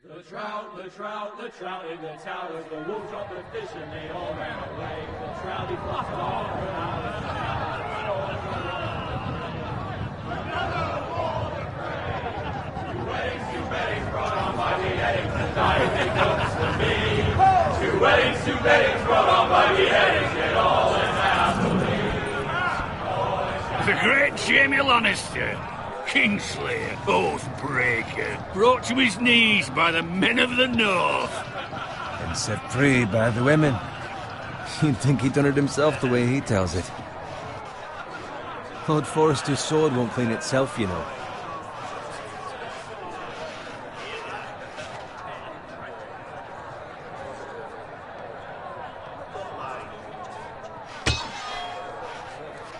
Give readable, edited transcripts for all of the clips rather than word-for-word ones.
The trout in the towers, the wolves dropped the fish and they all ran away. The trout, he flopped all around the Two weddings brought on by beheadings, and I think comes to me. Two weddings brought on by beheadings, yet all in happily. The great Jamie Lannister, Kingslayer, Oathbreaker, brought to his knees by the men of the North. And set free by the women. You'd think he'd done it himself the way he tells it. Lord Forrester's sword won't clean itself, you know.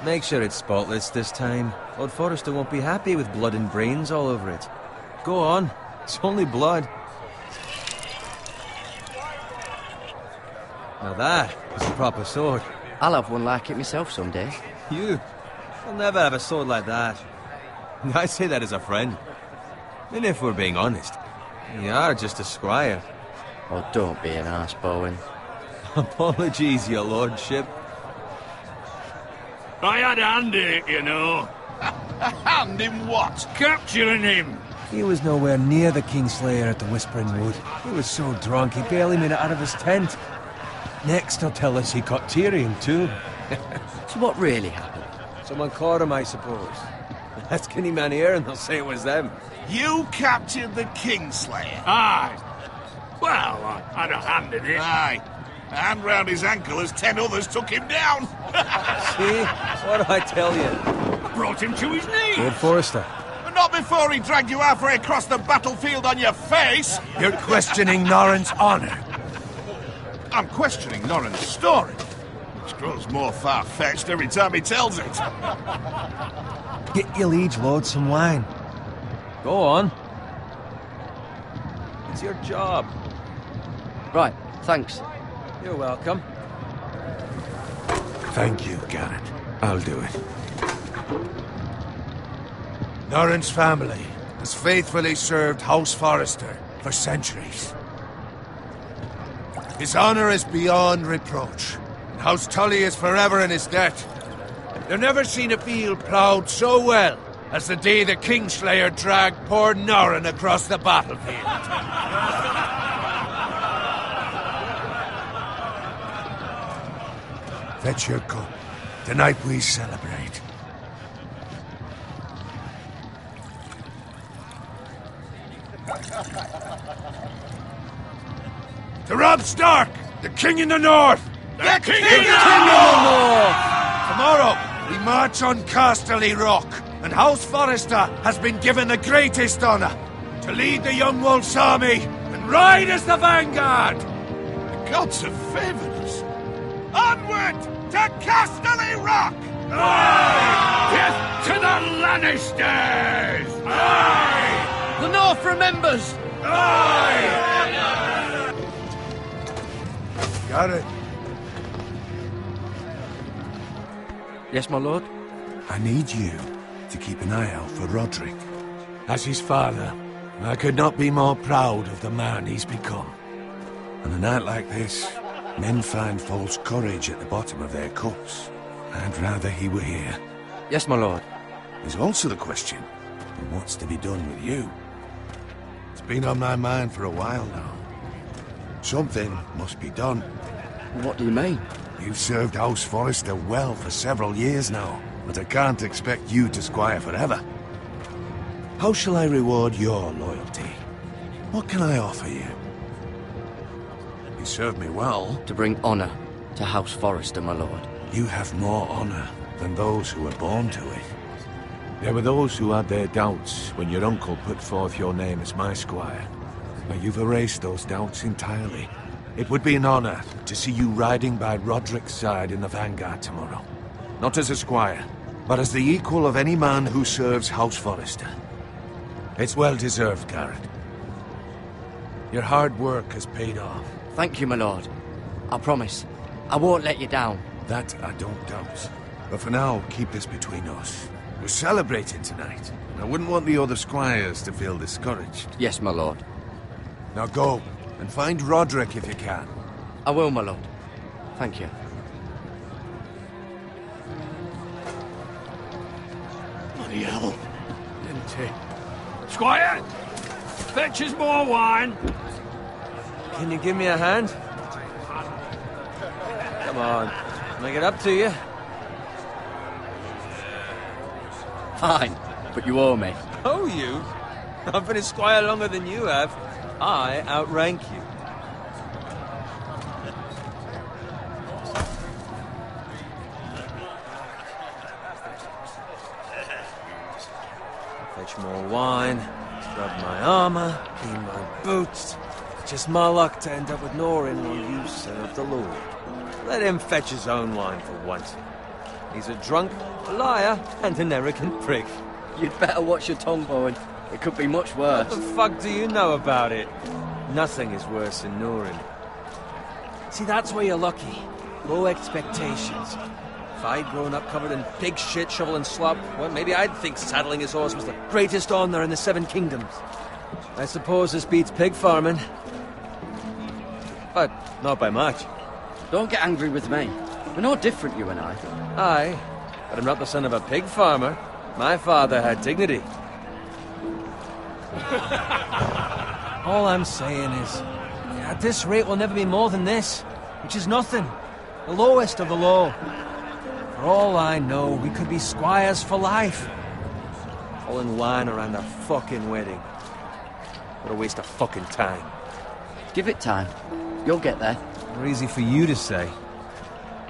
Make sure it's spotless this time. Lord Forrester won't be happy with blood and brains all over it. Go on. It's only blood. Now that is a proper sword. I'll have one like it myself someday. You? You'll never have a sword like that. I say that as a friend. And if we're being honest, you are just a squire. Oh, don't be an arse, Bowen. Apologies, your lordship. I had a hand in it, you know. A hand in what? Capturing him. He was nowhere near the Kingslayer at the Whispering Wood. He was so drunk he barely made it out of his tent. Next he'll tell us he caught Tyrion too. So what really happened? Someone caught him, I suppose. Ask any man here and they'll say it was them. You captured the Kingslayer? Aye. Well, I had a hand in it. Aye. A hand round his ankle as 10 others took him down. See? What do I tell you? I brought him to his knees. Lord Forrester. Not before he dragged you halfway across the battlefield on your face. You're questioning Norrin's honor. I'm questioning Norrin's story, which grows more far-fetched every time he tells it. Get your liege lord some wine. Go on. It's your job. Right, thanks. You're welcome. Thank you, Garrett. I'll do it. Norrin's family has faithfully served House Forrester for centuries. His honor is beyond reproach, and House Tully is forever in his debt. They've never seen a field ploughed so well as the day the Kingslayer dragged poor Norrin across the battlefield. Fetch your cup. Tonight we celebrate. To Robb Stark, the King in the North! The King in the North! Tomorrow, we march on Casterly Rock, and House Forrester has been given the greatest honor to lead the Young Wolf's army and ride as the vanguard! The gods have favored us. Onward to Casterly Rock! Aye! Death to the Lannisters! Aye! The North remembers! Aye! Got it. Yes, my lord? I need you to keep an eye out for Roderick. As his father, I could not be more proud of the man he's become. On a night like this, men find false courage at the bottom of their cups. I'd rather he were here. Yes, my lord. There's also the question of what's to be done with you. It's been on my mind for a while now. Something must be done. What do you mean? You've served House Forrester well for several years now, but I can't expect you to squire forever. How shall I reward your loyalty? What can I offer you? You served me well. To bring honor to House Forrester, my lord. You have more honor than those who were born to it. There were those who had their doubts when your uncle put forth your name as my squire. But you've erased those doubts entirely. It would be an honor to see you riding by Roderick's side in the vanguard tomorrow. Not as a squire, but as the equal of any man who serves House Forrester. It's well deserved, Garrett. Your hard work has paid off. Thank you, my lord. I promise. I won't let you down. That I don't doubt. But for now, keep this between us. We're celebrating tonight. I wouldn't want the other squires to feel discouraged. Yes, my lord. Now go, and find Roderick if you can. I will, my lord. Thank you. Bloody hell. Empty. Squire! Fetch us more wine. Can you give me a hand? Come on, make it up to you. Fine, but you owe me. Oh, you? I've been a squire longer than you have. I outrank you. Fetch more wine, scrub my armor, clean my boots. Just my luck to end up with Norin while you serve the Lord. Let him fetch his own wine for once. He's a drunk, a liar, and an arrogant prick. You'd better watch your tongue, Bowen. It could be much worse. What the fuck do you know about it? Nothing is worse than Norin. See, that's where you're lucky. Low expectations. If I'd grown up covered in pig shit, shovel and slop, well, maybe I'd think saddling his horse was the greatest honor in the Seven Kingdoms. I suppose this beats pig farming. But not by much. Don't get angry with me. We're no different, you and I. Aye, but I'm not the son of a pig farmer. My father had dignity. All I'm saying is, at this rate we'll never be more than this, which is nothing. The lowest of the low. For all I know, we could be squires for life. All in line around a fucking wedding. What a waste of fucking time. Give it time. You'll get there. More easy for you to say.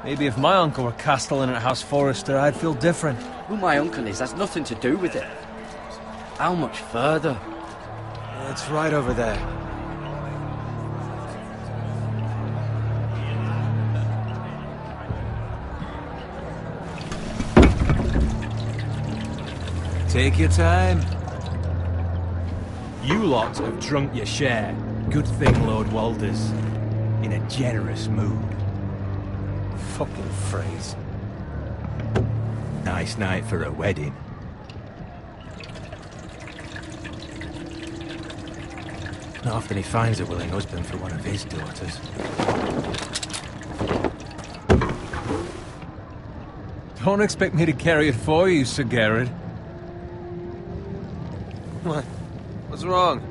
Maybe if my uncle were castellan at House Forrester, I'd feel different. Who my uncle is has nothing to do with it. How much further? It's right over there. Take your time. You lot have drunk your share. Good thing Lord Walder's in a generous mood. Fucking phrase. Nice night for a wedding. Not often he finds a willing husband for one of his daughters. Don't expect me to carry it for you, Sir Garrett. What? What's wrong?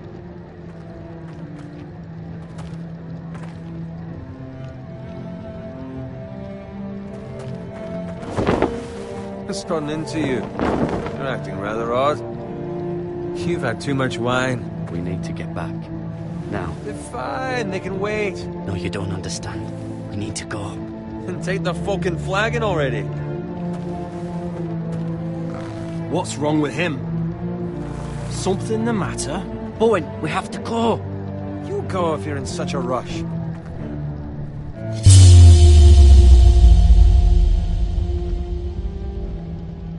What's gotten into you? You're acting rather odd. You've had too much wine. We need to get back. Now. They're fine, they can wait. No, you don't understand. We need to go. Then take the fucking flagon already. What's wrong with him? Something the matter? Bowen, we have to go. You go if you're in such a rush.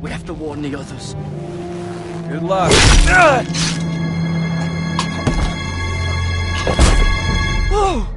We have to warn the others. Good luck. Oh!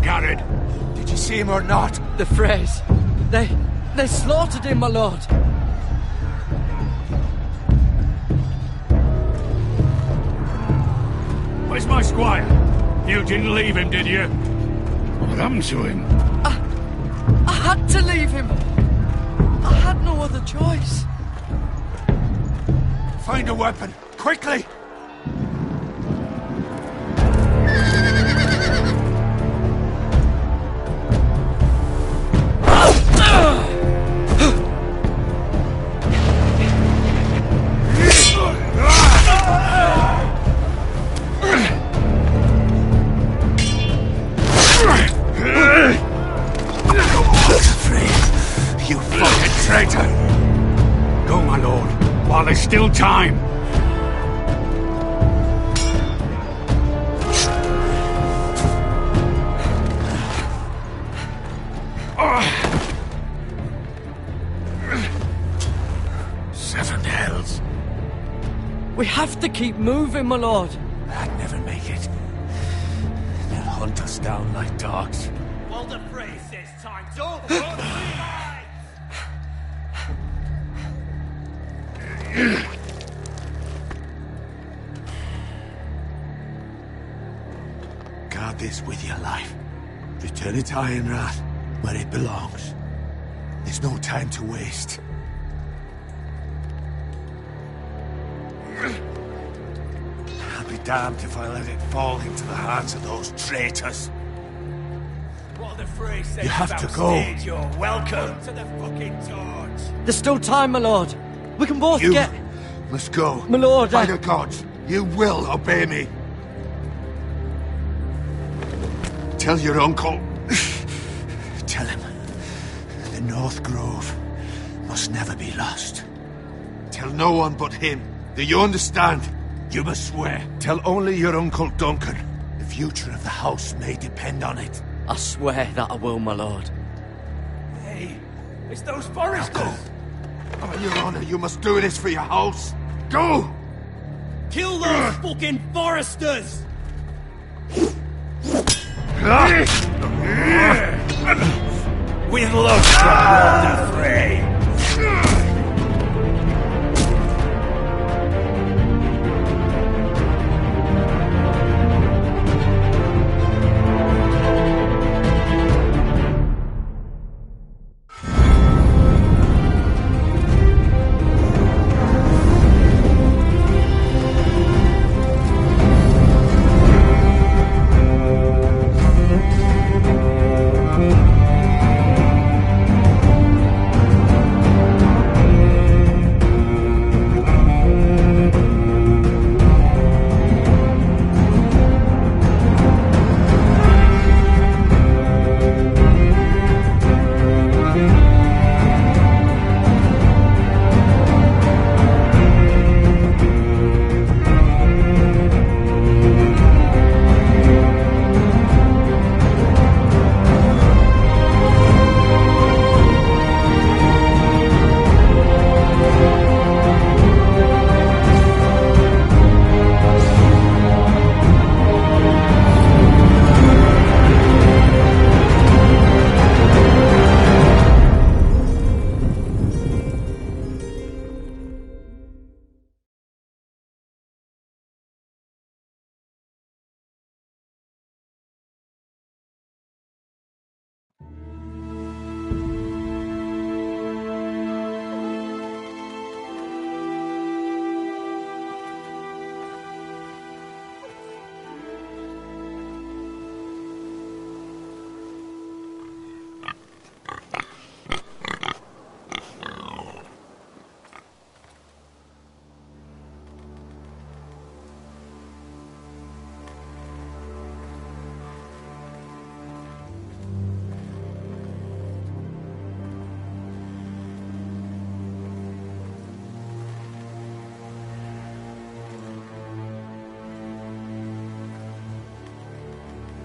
Garrett? Did you see him or not? The Freys. They slaughtered him, my lord. Where's my squire? You didn't leave him, did you? What happened to him? I had to leave him. I had no other choice. Find a weapon, quickly! You fucking traitor! Go, my lord, while there's still time. Seven hells. We have to keep moving, my lord. I'd never make it. They'll hunt us down like dogs. Walder Frey says time's over. Run, Guard this with your life. Return it to Ironrath, where it belongs. There's no time to waste. I'll be damned if I let it fall into the hands of those traitors. Walder Frey says You have to go. You're welcome to the fucking torch. There's still time, my lord. We can both You get... must go. My lord, By the gods, you will obey me. Tell your uncle. Tell him. The North Grove must never be lost. Tell no one but him. Do you understand? You must swear. Tell only your Uncle Duncan. The future of the house may depend on it. I swear that I will, my lord. Hey, it's those foresters. Go. On your honor, you must do this for your house. Go! Kill those fucking foresters. With love from Walder Frey.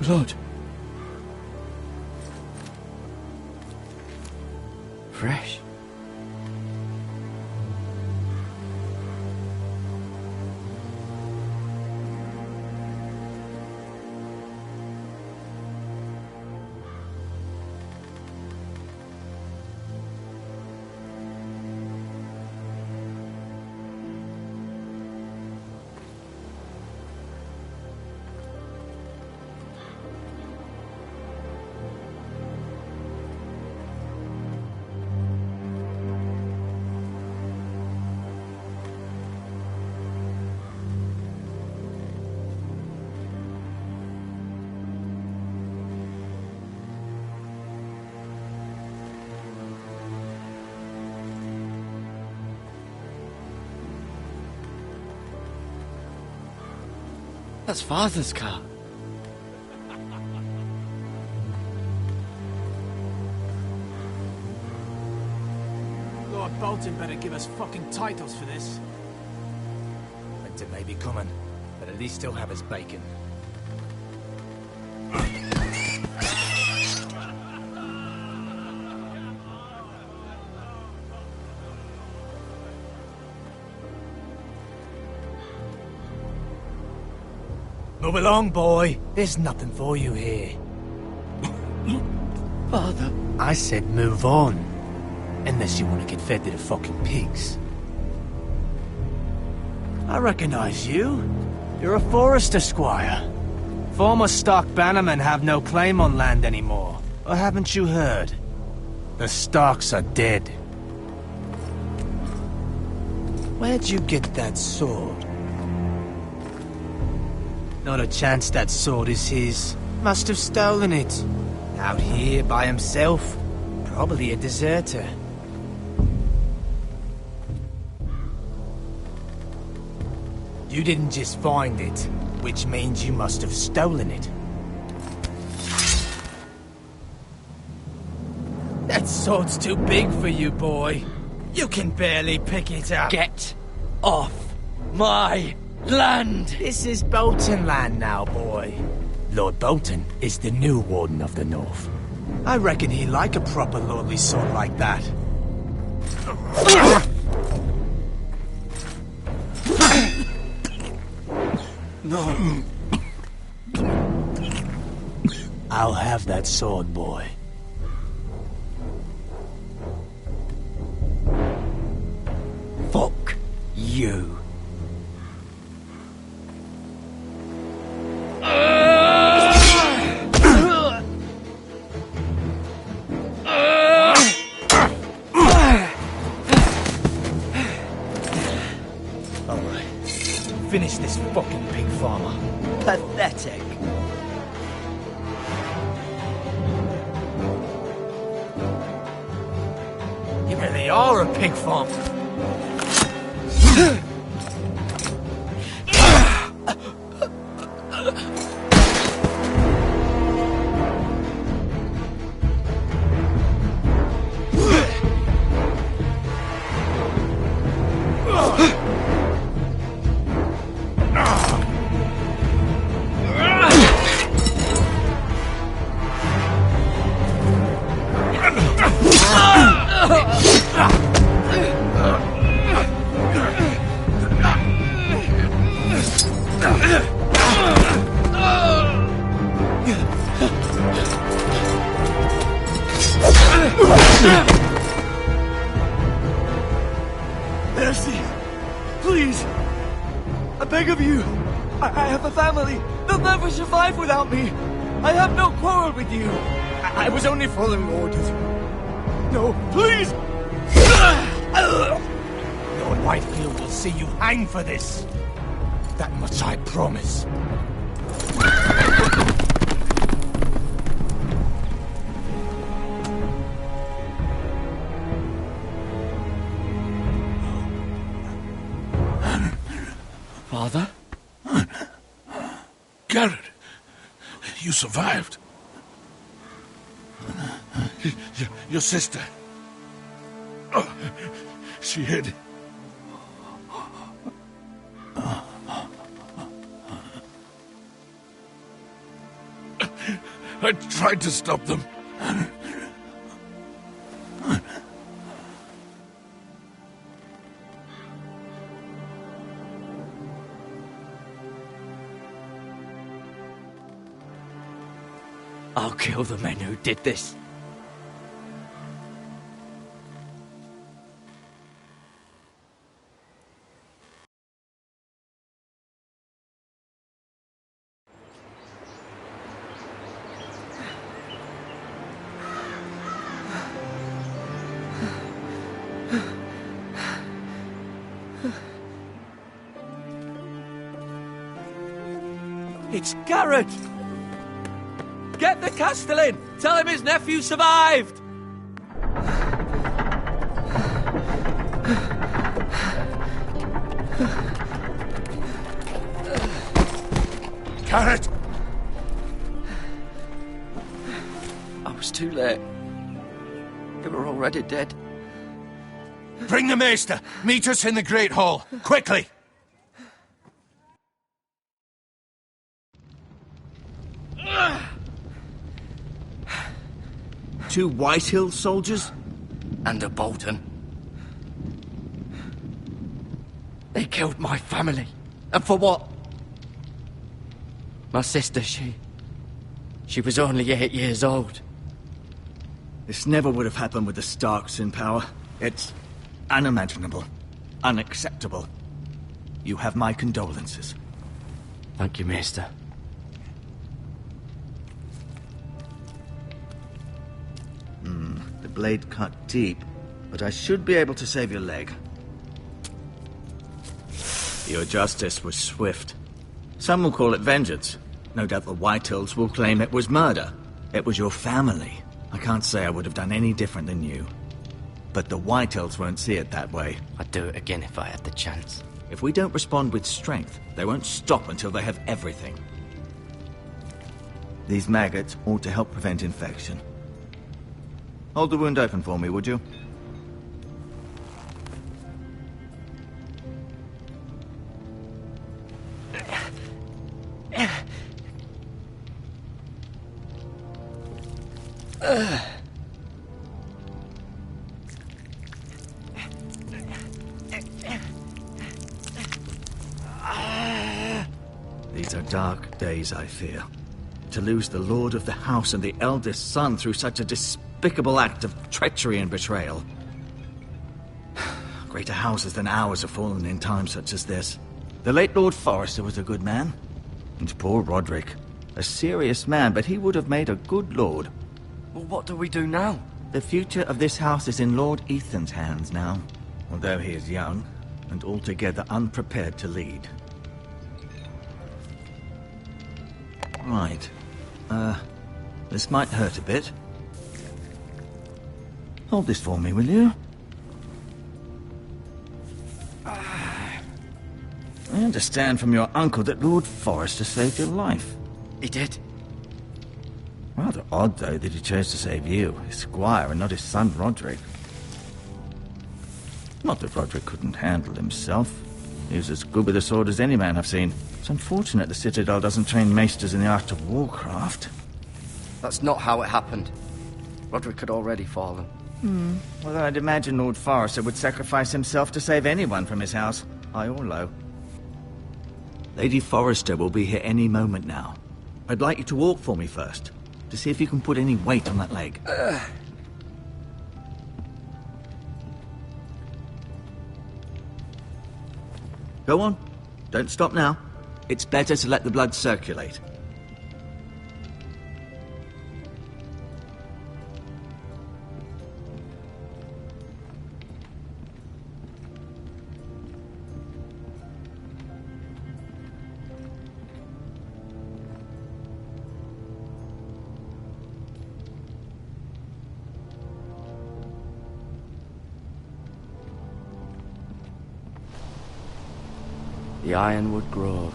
Lord. Fresh. That's Father's car. Lord Bolton better give us fucking titles for this. Winter may be coming, but at least he'll have his bacon. Move along, boy. There's nothing for you here. Father. I said move on. Unless you want to get fed to the fucking pigs. I recognize you. You're a Forester squire. Former Stark bannermen have no claim on land anymore. Or haven't you heard? The Starks are dead. Where'd you get that sword? Not a chance that sword is his. Must have stolen it. Out here by himself. Probably a deserter. You didn't just find it, which means you must have stolen it. That sword's too big for you, boy. You can barely pick it up. Get off my land! This is Bolton land now, boy. Lord Bolton is the new Warden of the North. I reckon he'd like a proper lordly sword like that. No. I'll have that sword, boy. Fuck you. Alright. Finish this fucking pig farmer. Pathetic. You really are a pig farmer. Mercy. Please. I beg of you. I have a family. They'll never survive without me. I have no quarrel with you. I was only following orders. No, please. Lord Whitefield will see you hang for this. That much I promise. Father? Garrett, you survived. Your sister. Oh, she hid. I tried to stop them. I'll kill the men who did this. It's Garrett! Get the Castellan! Tell him his nephew survived! Garrett! I was too late. They were already dead. Bring the maester! Meet us in the Great Hall! Quickly! Two Whitehill soldiers? And a Bolton. They killed my family. And for what? My sister, she was only 8 years old. This never would have happened with the Starks in power. It's unimaginable. Unacceptable. You have my condolences. Thank you, Maester. The blade cut deep, but I should be able to save your leg. Your justice was swift. Some will call it vengeance. No doubt the Whitehills will claim it was murder. It was your family. I can't say I would have done any different than you. But the Whitehills won't see it that way. I'd do it again if I had the chance. If we don't respond with strength, they won't stop until they have everything. These maggots ought to help prevent infection. Hold the wound open for me, would you? These are dark days, I fear. To lose the lord of the house and the eldest son through such a despicable act of treachery and betrayal. Greater houses than ours have fallen in times such as this. The late Lord Forrester was a good man. And poor Roderick. A serious man, but he would have made a good lord. Well, what do we do now? The future of this house is in Lord Ethan's hands now. Although he is young, and altogether unprepared to lead. Right. This might hurt a bit. Hold this for me, will you? I understand from your uncle that Lord Forrester saved your life. He did. Rather odd, though, that he chose to save you, his squire, and not his son Roderick. Not that Roderick couldn't handle himself. He was as good with a sword as any man I've seen. It's unfortunate the Citadel doesn't train maesters in the art of warcraft. That's not how it happened. Roderick had already fallen. Well, I'd imagine Lord Forrester would sacrifice himself to save anyone from his house, high or low. Lady Forrester will be here any moment now. I'd like you to walk for me first, to see if you can put any weight on that leg. Go on. Don't stop now. It's better to let the blood circulate. The Ironwood Grove.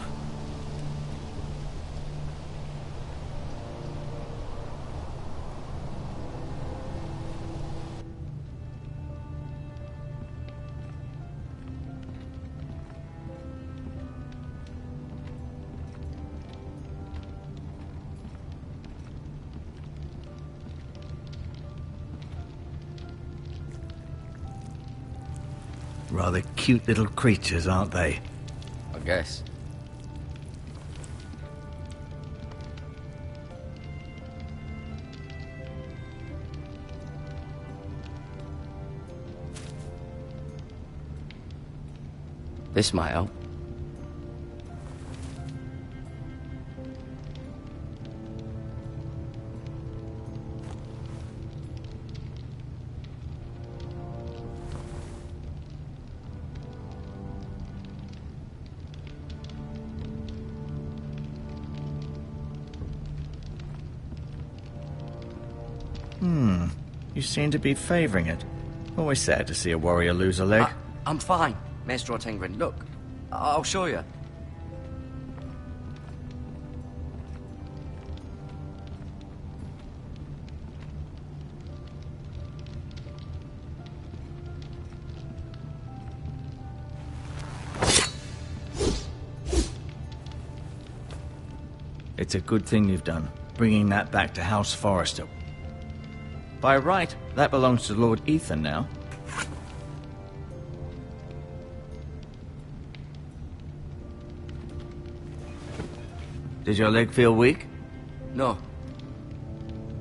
Rather cute little creatures, aren't they? I guess. This might help. You seem to be favoring it. Always sad to see a warrior lose a leg. I'm fine, Maester O'Tengrin. Look, I'll show you. It's a good thing you've done, bringing that back to House Forrester. By right, that belongs to Lord Ethan now. Did your leg feel weak? No.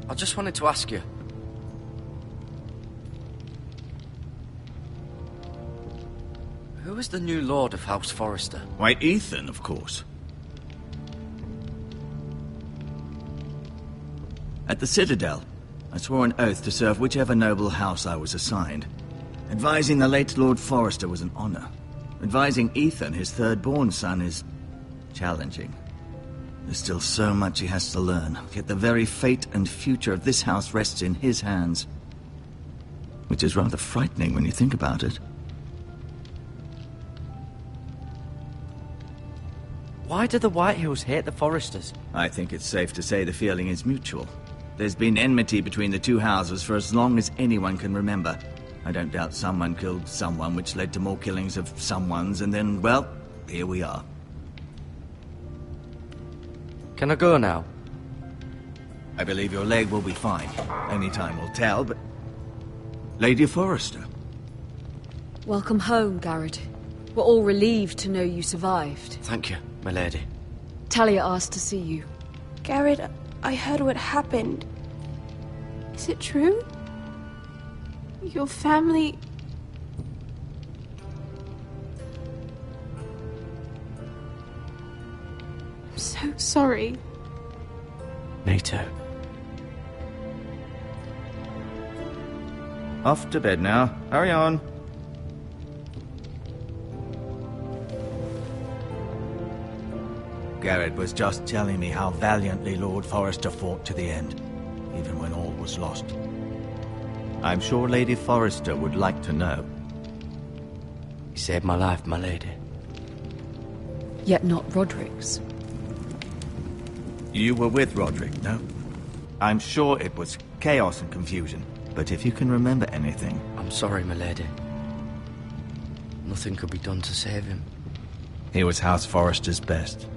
I just wanted to ask you. Who is the new Lord of House Forrester? Why, Ethan, of course. At the Citadel, I swore an oath to serve whichever noble house I was assigned. Advising the late Lord Forrester was an honor. Advising Ethan, his third-born son, is challenging. There's still so much he has to learn, yet the very fate and future of this house rests in his hands. Which is rather frightening when you think about it. Why do the Whitehills hate the Forresters? I think it's safe to say the feeling is mutual. There's been enmity between the two houses for as long as anyone can remember. I don't doubt someone killed someone, which led to more killings of someones, and then, well, here we are. Can I go now? I believe your leg will be fine. Only time will tell, but... Lady Forrester. Welcome home, Garrett. We're all relieved to know you survived. Thank you, my lady. Talia asked to see you. Garrett, I heard what happened. Is it true? Your family... I'm so sorry. Me too. Off to bed now. Hurry on. Garrett was just telling me how valiantly Lord Forrester fought to the end, even when all was lost. I'm sure Lady Forrester would like to know. You saved my life, my lady. Yet not Roderick's. You were with Roderick, no? I'm sure it was chaos and confusion, but if you can remember anything... I'm sorry, my lady. Nothing could be done to save him. He was House Forrester's best.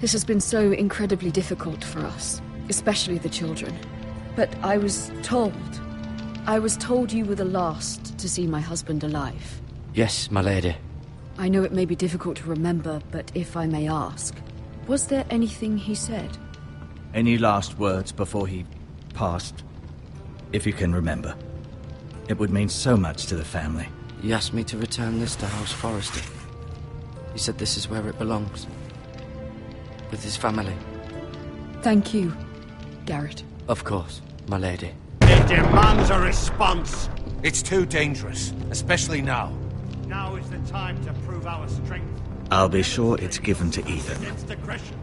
This has been so incredibly difficult for us, especially the children. But I was told you were the last to see my husband alive. Yes, my lady. I know it may be difficult to remember, but if I may ask, was there anything he said? Any last words before he passed? If you can remember. It would mean so much to the family. He asked me to return this to House Forrester. He said this is where it belongs. With his family. Thank you, Garrett. Of course, my lady. It demands a response. It's too dangerous, especially now. Now is the time to prove our strength. I'll be sure it's given to Ethan. Against aggression.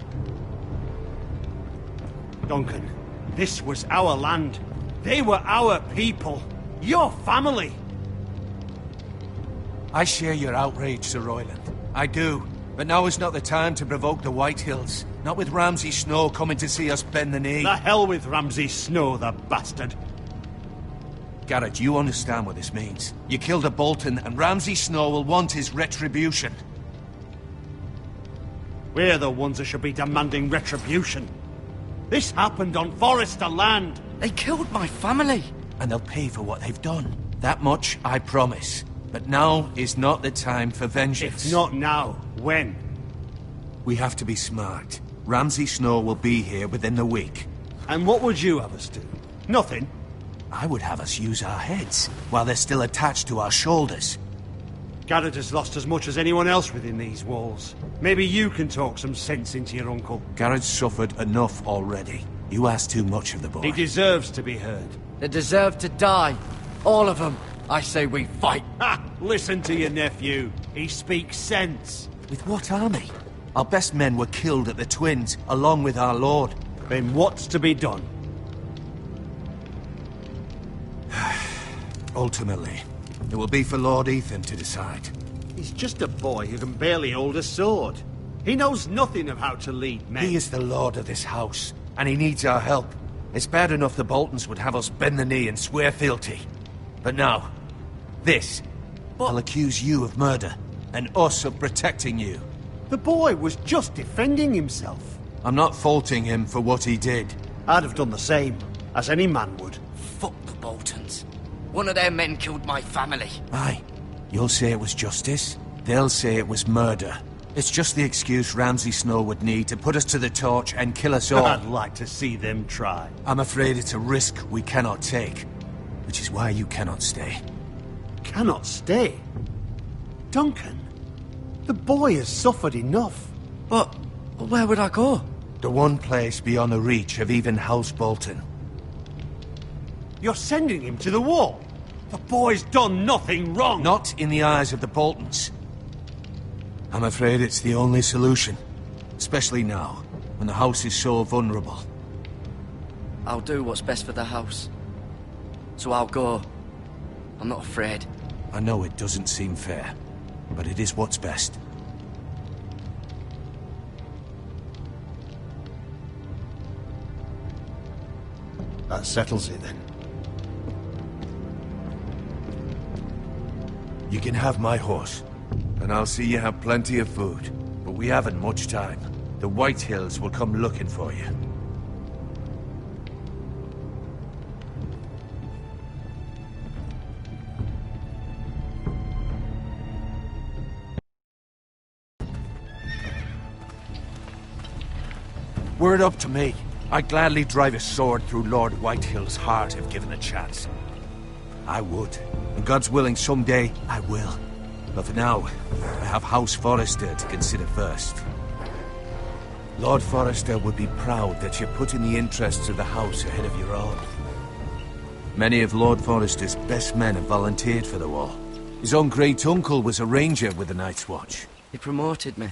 Duncan, this was our land. They were our people. Your family. I share your outrage, Sir Royland. I do. But now is not the time to provoke the Whitehills. Not with Ramsay Snow coming to see us bend the knee. The hell with Ramsay Snow, the bastard. Garrett, you understand what this means. You killed a Bolton, and Ramsay Snow will want his retribution. We're the ones that should be demanding retribution. This happened on Forrester land. They killed my family. And they'll pay for what they've done. That much, I promise. But now is not the time for vengeance. If not now, when? We have to be smart. Ramsay Snow will be here within the week. And what would you have us do? Nothing? I would have us use our heads, while they're still attached to our shoulders. Garrett has lost as much as anyone else within these walls. Maybe you can talk some sense into your uncle. Garrett's suffered enough already. You ask too much of the boy. He deserves to be heard. They deserve to die. All of them. I say we fight. Ha! Listen to your nephew. He speaks sense. With what army? Our best men were killed at the Twins, along with our lord. Then what's to be done? Ultimately, it will be for Lord Ethan to decide. He's just a boy who can barely hold a sword. He knows nothing of how to lead men. He is the lord of this house, and he needs our help. It's bad enough the Boltons would have us bend the knee and swear fealty. But now, this. I'll accuse you of murder, and us of protecting you. The boy was just defending himself. I'm not faulting him for what he did. I'd have done the same, as any man would. Fuck the Boltons. One of their men killed my family. Aye. You'll say it was justice. They'll say it was murder. It's just the excuse Ramsay Snow would need to put us to the torch and kill us all. I'd like to see them try. I'm afraid it's a risk we cannot take. Which is why you cannot stay. Cannot stay? Duncan, the boy has suffered enough. But where would I go? The one place beyond the reach of even House Bolton. You're sending him to the wall? The boy's done nothing wrong! Not in the eyes of the Boltons. I'm afraid it's the only solution. Especially now, when the house is so vulnerable. I'll do what's best for the house. So I'll go. I'm not afraid. I know it doesn't seem fair, but it is what's best. That settles it then. You can have my horse, and I'll see you have plenty of food. But we haven't much time. The White Hills will come looking for you. Were it up to me, I'd gladly drive a sword through Lord Whitehill's heart if given a chance. I would. And God's willing, someday I will. But for now, I have House Forrester to consider first. Lord Forrester would be proud that you're putting the interests of the house ahead of your own. Many of Lord Forrester's best men have volunteered for the war. His own great-uncle was a ranger with the Night's Watch. He promoted me.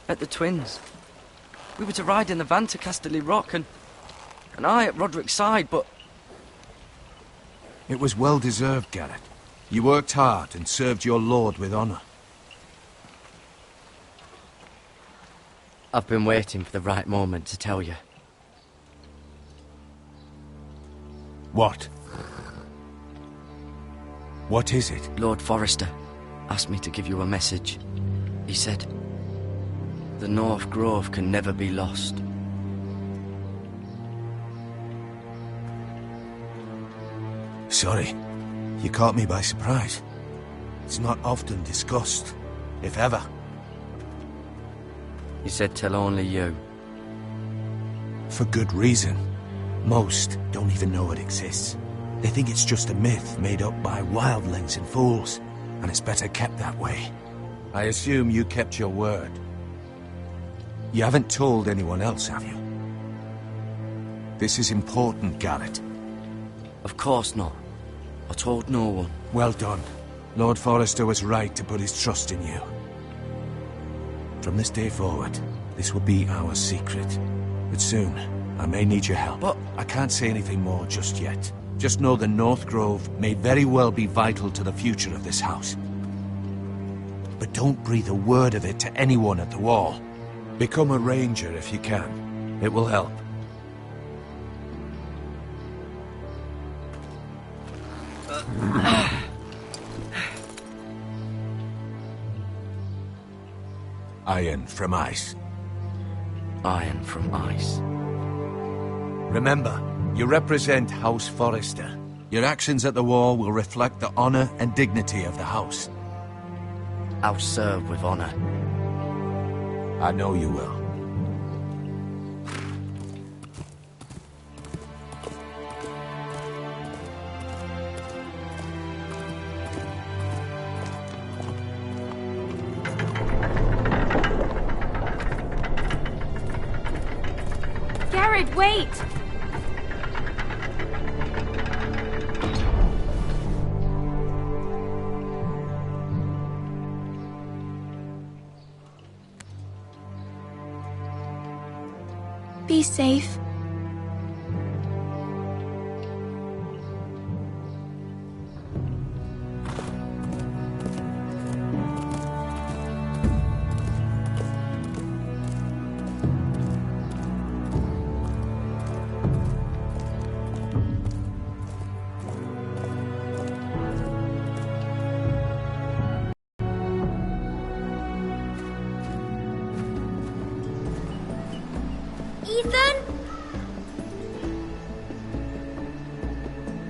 At the Twins. We were to ride in the van to Casterly Rock, and I at Roderick's side, but... It was well-deserved, Garrett. You worked hard and served your lord with honor. I've been waiting for the right moment to tell you. What? What is it? Lord Forrester asked me to give you a message. He said, the North Grove can never be lost. Sorry. You caught me by surprise. It's not often discussed, if ever. He said tell only you. For good reason. Most don't even know it exists. They think it's just a myth made up by wildlings and fools, and it's better kept that way. I assume you kept your word. You haven't told anyone else, have you? This is important, Garrett. Of course not. I told no one. Well done. Lord Forrester was right to put his trust in you. From this day forward, this will be our secret. But soon, I may need your help. But I can't say anything more just yet. Just know the North Grove may very well be vital to the future of this house. But don't breathe a word of it to anyone at the wall. Become a ranger if you can. It will help. Iron from ice. Iron from ice. Remember, you represent House Forrester. Your actions at the war will reflect the honor and dignity of the house. I'll serve with honor. I know you will. Garrett, wait! Be safe. Ethan?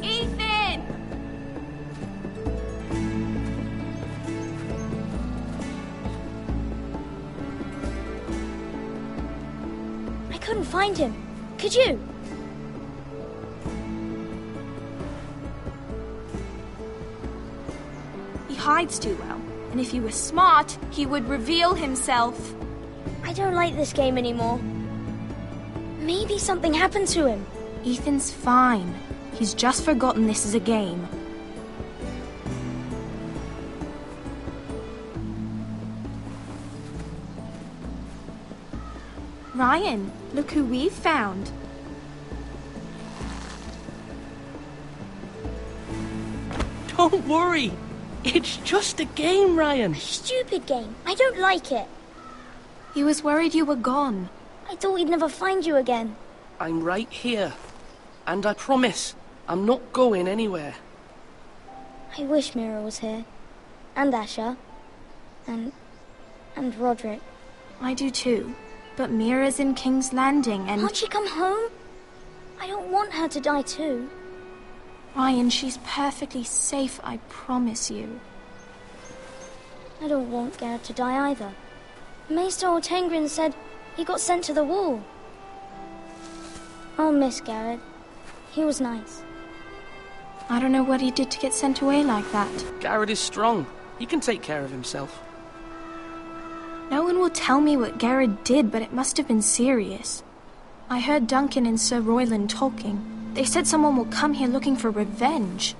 Ethan! I couldn't find him. Could you? He hides too well, and if he were smart, he would reveal himself. I don't like this game anymore. Maybe something happened to him. Ethan's fine. He's just forgotten this is a game. Ryan, look who we've found. Don't worry. It's just a game, Ryan. A stupid game. I don't like it. He was worried you were gone. I thought we'd never find you again. I'm right here. And I promise, I'm not going anywhere. I wish Mira was here. And Asher. And Roderick. I do too. But Mira's in King's Landing and... Can't she come home? I don't want her to die too. Ryan, she's perfectly safe, I promise you. I don't want Garrett to die either. Maester Ortengrin said he got sent to the wall. I'll miss Garrett. He was nice. I don't know what he did to get sent away like that. Garrett is strong. He can take care of himself. No one will tell me what Garrett did, but it must have been serious. I heard Duncan and Sir Royland talking. They said someone will come here looking for revenge.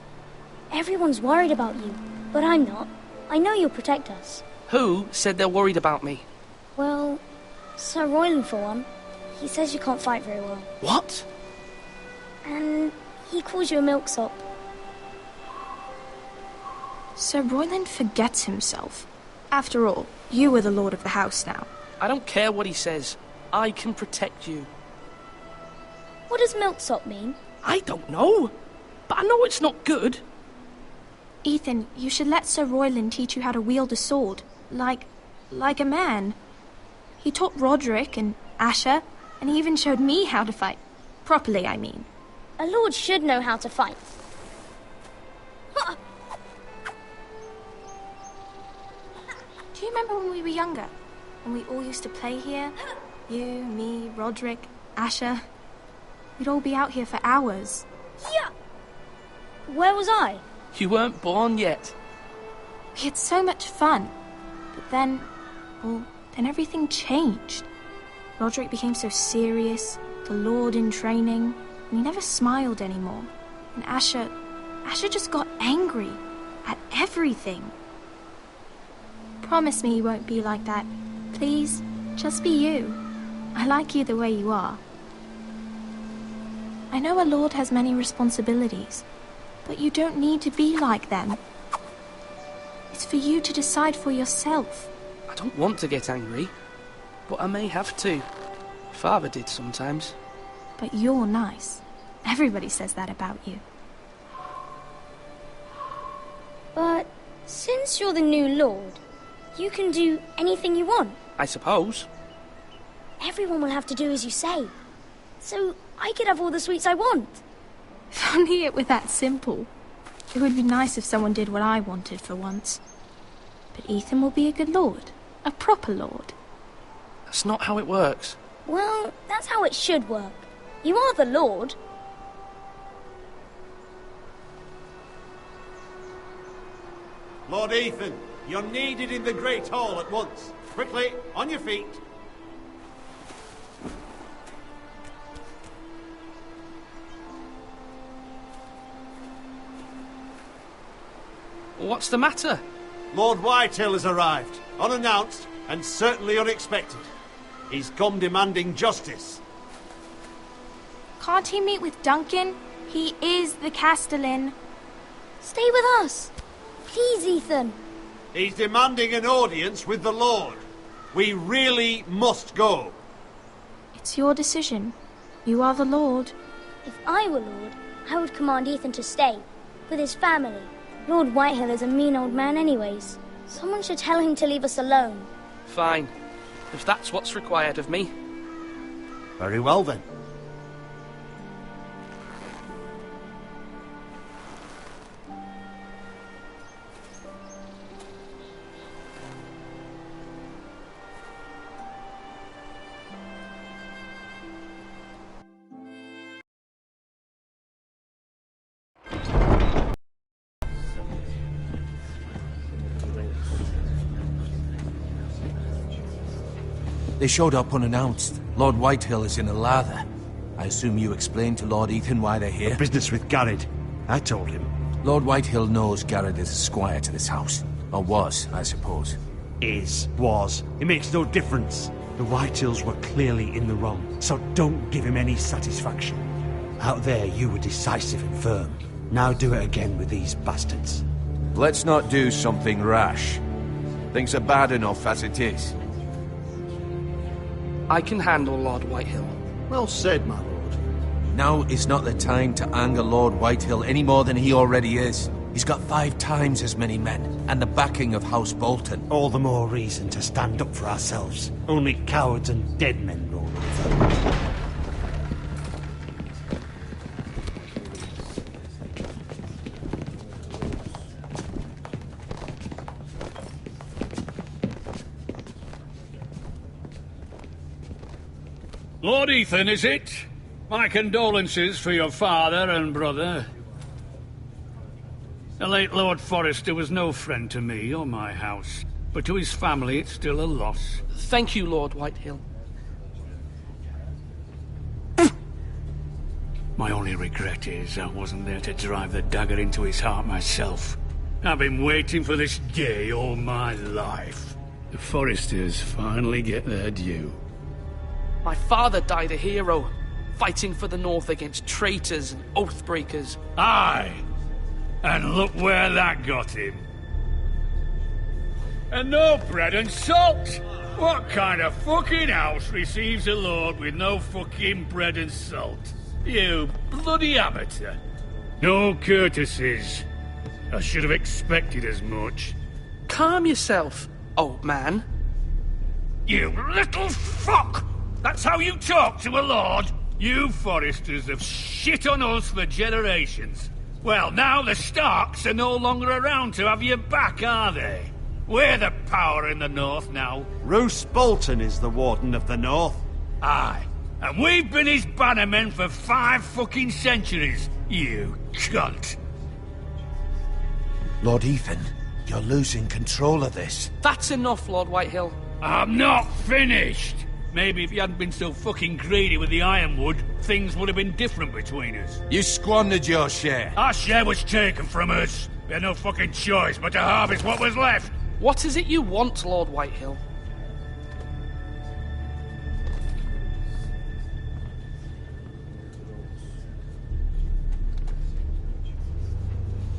Everyone's worried about you, but I'm not. I know you'll protect us. Who said they're worried about me? Well, Sir Royland for one. He says you can't fight very well. What? And he calls you a milksop. Sir Royland forgets himself. After all, you are the lord of the house now. I don't care what he says. I can protect you. What does milksop mean? I don't know. But I know it's not good. Ethan, you should let Sir Royland teach you how to wield a sword. Like a man. He taught Roderick and Asher, and he even showed me how to fight. Properly, I mean. A lord should know how to fight. Do you remember when we were younger? When we all used to play here? You, me, Roderick, Asher. We'd all be out here for hours. Yeah. Where was I? You weren't born yet. We had so much fun. But then everything changed. Roderick became so serious, the Lord in training, and he never smiled anymore. And Asher just got angry at everything. Promise me you won't be like that. Please, just be you. I like you the way you are. I know a lord has many responsibilities, but you don't need to be like them. It's for you to decide for yourself. I don't want to get angry, but I may have to. Father did sometimes. But you're nice. Everybody says that about you. But since you're the new lord, you can do anything you want. I suppose. Everyone will have to do as you say. So I could have all the sweets I want. If only it were that simple. It would be nice if someone did what I wanted for once. But Ethan will be a good lord. A proper lord. That's not how it works. Well, that's how it should work. You are the lord. Lord Ethan, you're needed in the Great Hall at once. Quickly, on your feet. What's the matter? Lord Whitetail has arrived, unannounced and certainly unexpected. He's come demanding justice. Can't he meet with Duncan? He is the Castellan. Stay with us. Please, Ethan. He's demanding an audience with the Lord. We really must go. It's your decision. You are the Lord. If I were Lord, I would command Ethan to stay, with his family. Lord Whitehill is a mean old man anyways. Someone should tell him to leave us alone. Fine. If that's what's required of me. Very well, then. They showed up unannounced. Lord Whitehill is in a lather. I assume you explained to Lord Ethan why they're here? Business with Garrett. I told him. Lord Whitehill knows Garrett is a squire to this house. Or was, I suppose. Was. It makes no difference. The Whitehills were clearly in the wrong, so don't give him any satisfaction. Out there, you were decisive and firm. Now do it again with these bastards. Let's not do something rash. Things are bad enough as it is. I can handle Lord Whitehill. Well said, my lord. Now is not the time to anger Lord Whitehill any more than he already is. He's got 5 times as many men, and the backing of House Bolton. All the more reason to stand up for ourselves. Only cowards and dead men roll over. Lord Ethan, is it? My condolences for your father and brother. The late Lord Forrester was no friend to me or my house, but to his family it's still a loss. Thank you, Lord Whitehill. My only regret is I wasn't there to drive the dagger into his heart myself. I've been waiting for this day all my life. The Forresters finally get their due. My father died a hero, fighting for the North against traitors and oathbreakers. Aye! And look where that got him. And no bread and salt! What kind of fucking house receives a lord with no fucking bread and salt? You bloody amateur. No courtesies. I should have expected as much. Calm yourself, old man. You little fuck! That's how you talk to a lord? You Forresters have shit on us for generations. Well, now the Starks are no longer around to have your back, are they? We're the power in the North now. Roose Bolton is the Warden of the North. Aye. And we've been his bannermen for 5 fucking centuries, you cunt. Lord Ethan, you're losing control of this. That's enough, Lord Whitehill. I'm not finished! Maybe if you hadn't been so fucking greedy with the ironwood, things would have been different between us. You squandered your share. Our share was taken from us. We had no fucking choice but to harvest what was left. What is it you want, Lord Whitehill?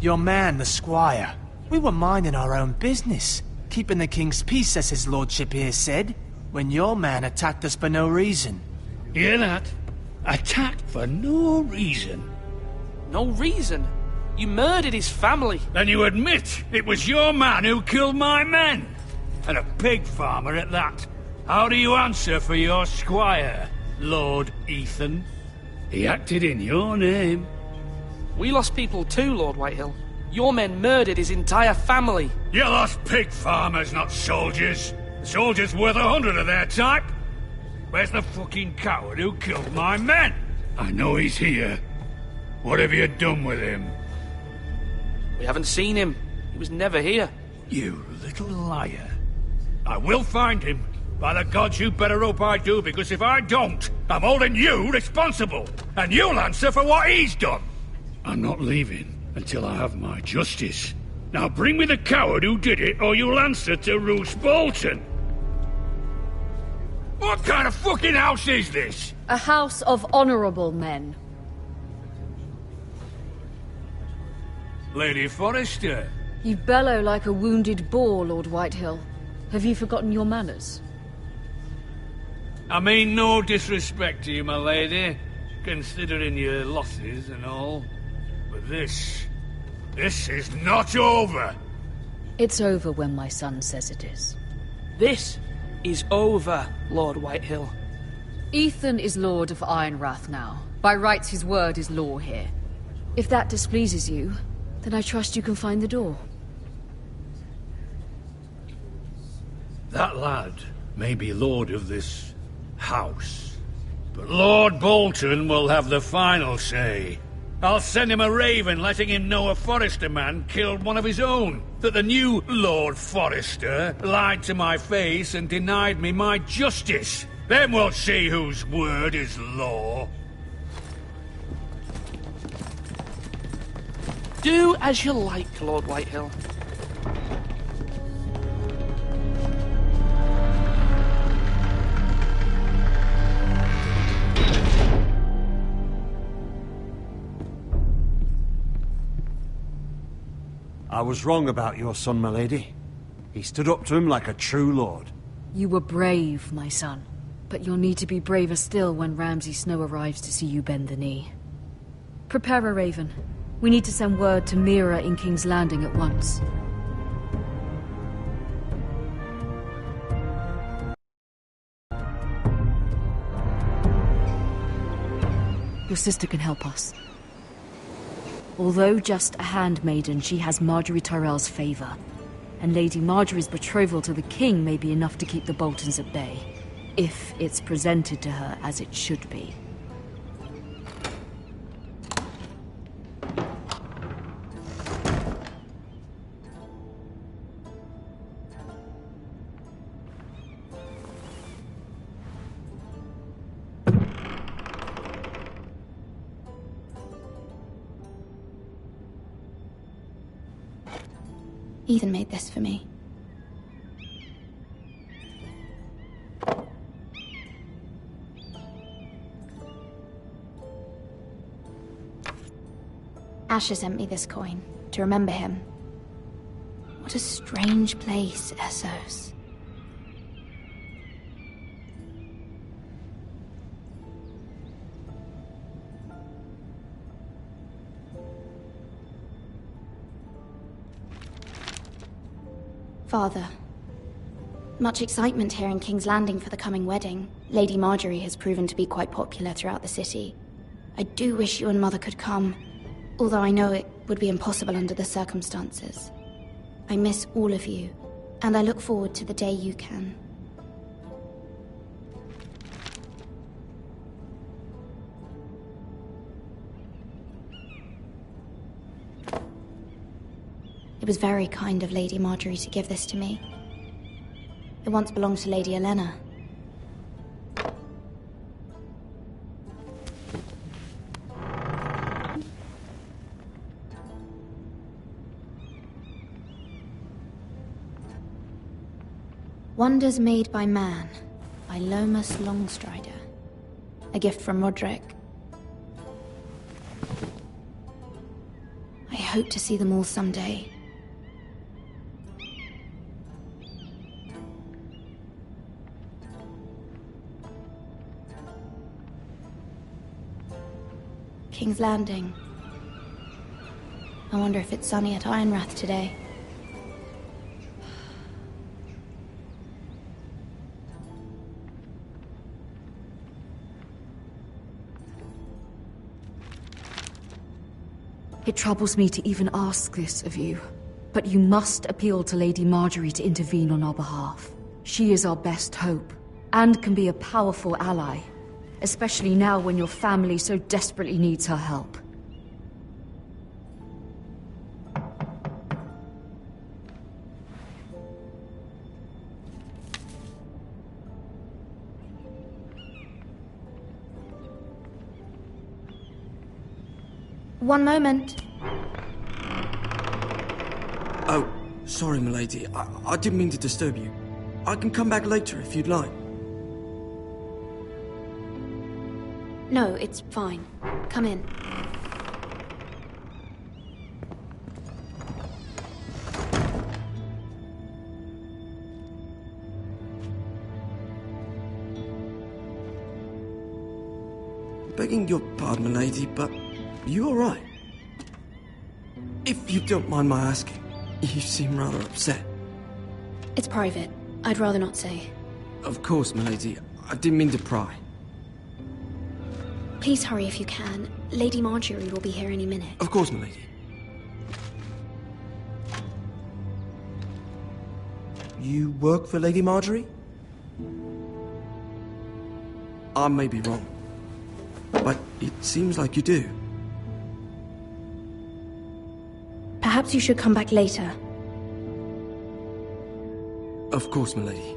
Your man, the squire. We were minding our own business, keeping the king's peace, as his lordship here said, when your man attacked us for no reason. Hear that? Attacked for no reason. No reason? You murdered his family. Then you admit it was your man who killed my men. And a pig farmer at that. How do you answer for your squire, Lord Ethan? He acted in your name. We lost people too, Lord Whitehill. Your men murdered his entire family. You lost pig farmers, not soldiers. The soldiers worth 100 of their type. Where's the fucking coward who killed my men? I know he's here. What have you done with him? We haven't seen him. He was never here. You little liar. I will find him. By the gods, you better hope I do, because if I don't, I'm holding you responsible. And you'll answer for what he's done. I'm not leaving until I have my justice. Now bring me the coward who did it, or you'll answer to Roose Bolton. What kind of fucking house is this? A house of honorable men. Lady Forrester. You bellow like a wounded boar, Lord Whitehill. Have you forgotten your manners? I mean no disrespect to you, my lady, considering your losses and all. But this is not over. It's over when my son says it is. This is over, Lord Whitehill. Ethan is Lord of Ironrath now. By rights, his word is law here. If that displeases you, then I trust you can find the door. That lad may be lord of this house, but Lord Bolton will have the final say. I'll send him a raven letting him know a Forrester man killed one of his own. That the new Lord Forrester lied to my face and denied me my justice. Then we'll see whose word is law. Do as you like, Lord Whitehill. I was wrong about your son, my lady. He stood up to him like a true lord. You were brave, my son. But you'll need to be braver still when Ramsay Snow arrives to see you bend the knee. Prepare a raven. We need to send word to Mira in King's Landing at once. Your sister can help us. Although just a handmaiden, she has Marjorie Tyrell's favor. And Lady Marjorie's betrothal to the king may be enough to keep the Boltons at bay. If it's presented to her as it should be. Ethan made this for me. Asher sent me this coin, to remember him. What a strange place, Essos. Father, much excitement here in King's Landing for the coming wedding. Lady Marjorie has proven to be quite popular throughout the city. I do wish you and Mother could come. Although I know it would be impossible under the circumstances. I miss all of you, and I look forward to the day you can. It was very kind of Lady Marjorie to give this to me. It once belonged to Lady Elena. Wonders Made by Man, by Lomas Longstrider. A gift from Roderick. I hope to see them all someday. King's Landing. I wonder if it's sunny at Ironrath today. It troubles me to even ask this of you, but you must appeal to Lady Marjorie to intervene on our behalf. She is our best hope, and can be a powerful ally, especially now when your family so desperately needs her help. One moment. Oh, sorry, milady. I didn't mean to disturb you. I can come back later if you'd like. No, it's fine. Come in. Begging your pardon, milady, but you all right? If you don't mind my asking, you seem rather upset. It's private. I'd rather not say. Of course, milady. I didn't mean to pry. Please hurry if you can. Lady Marjorie will be here any minute. Of course, milady. You work for Lady Marjorie? I may be wrong, but it seems like you do. Perhaps you should come back later. Of course, milady.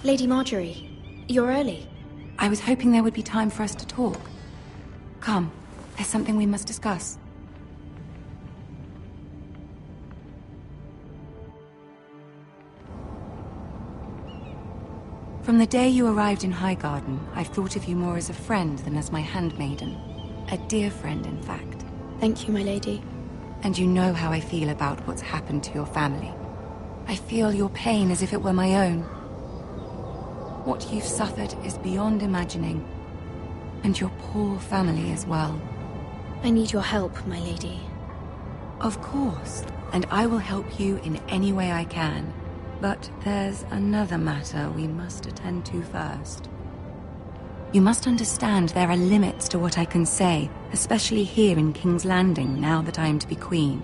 Lady Marjorie, you're early. I was hoping there would be time for us to talk. Come, there's something we must discuss. From the day you arrived in Highgarden, I've thought of you more as a friend than as my handmaiden. A dear friend, in fact. Thank you, my lady. And you know how I feel about what's happened to your family. I feel your pain as if it were my own. What you've suffered is beyond imagining. And your poor family as well. I need your help, my lady. Of course, and I will help you in any way I can. But there's another matter we must attend to first. You must understand there are limits to what I can say, especially here in King's Landing, now that I am to be queen.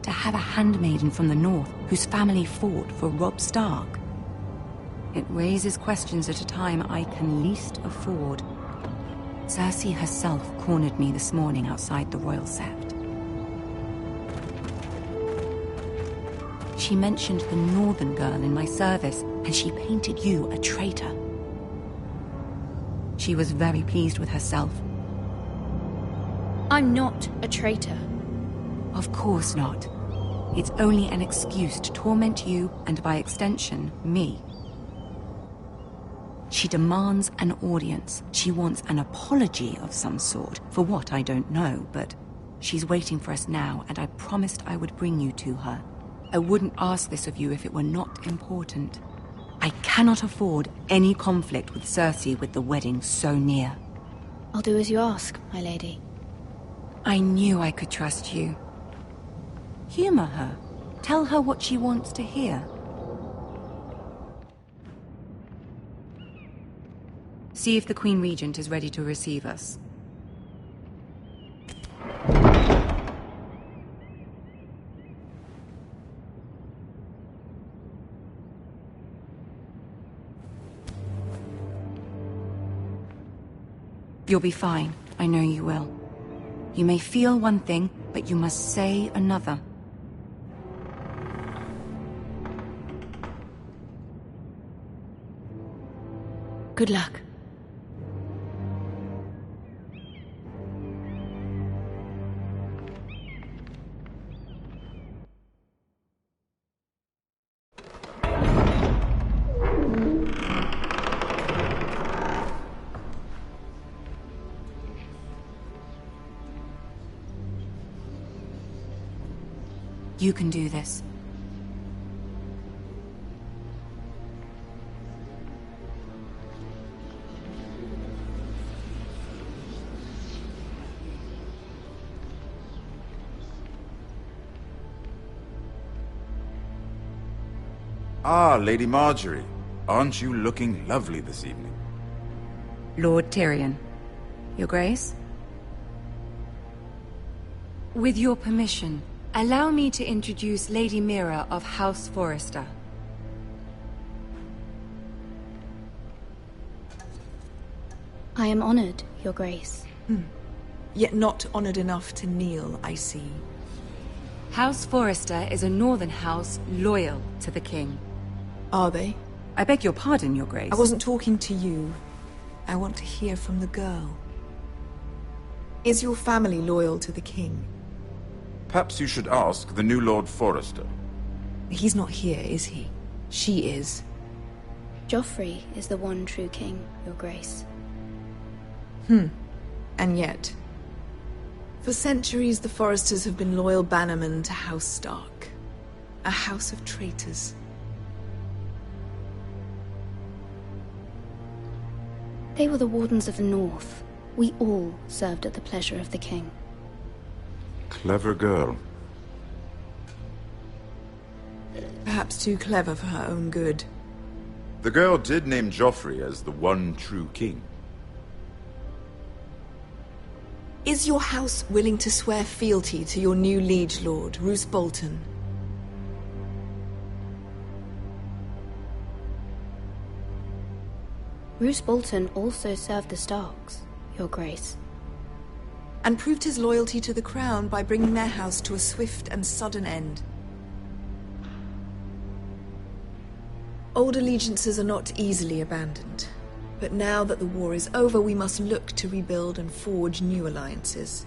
To have a handmaiden from the north whose family fought for Robb Stark. It raises questions at a time I can least afford. Cersei herself cornered me this morning outside the Royal Sept. She mentioned the northern girl in my service, and she painted you a traitor. She was very pleased with herself. I'm not a traitor. Of course not. It's only an excuse to torment you, and by extension, me. She demands an audience. She wants an apology of some sort, for what I don't know, but she's waiting for us now, and I promised I would bring you to her. I wouldn't ask this of you if it were not important. I cannot afford any conflict with Cersei with the wedding so near. I'll do as you ask, my lady. I knew I could trust you. Humor her. Tell her what she wants to hear. See if the Queen Regent is ready to receive us. You'll be fine. I know you will. You may feel one thing, but you must say another. Good luck. You can do this. Ah, Lady Marjorie. Aren't you looking lovely this evening? Lord Tyrion. Your Grace? With your permission, allow me to introduce Lady Mira of House Forrester. I am honored, Your Grace. Yet not honored enough to kneel, I see. House Forrester is a northern house loyal to the king. Are they? I beg your pardon, Your Grace. I wasn't talking to you. I want to hear from the girl. Is your family loyal to the king? Perhaps you should ask the new Lord Forrester. He's not here, is he? She is. Joffrey is the one true king, Your Grace. And yet, for centuries the Forresters have been loyal bannermen to House Stark. A house of traitors. They were the Wardens of the North. We all served at the pleasure of the king. Clever girl. Perhaps too clever for her own good. The girl did name Joffrey as the one true king. Is your house willing to swear fealty to your new liege lord, Roose Bolton? Roose Bolton also served the Starks, Your Grace. And proved his loyalty to the crown by bringing their house to a swift and sudden end. Old allegiances are not easily abandoned. But now that the war is over, we must look to rebuild and forge new alliances.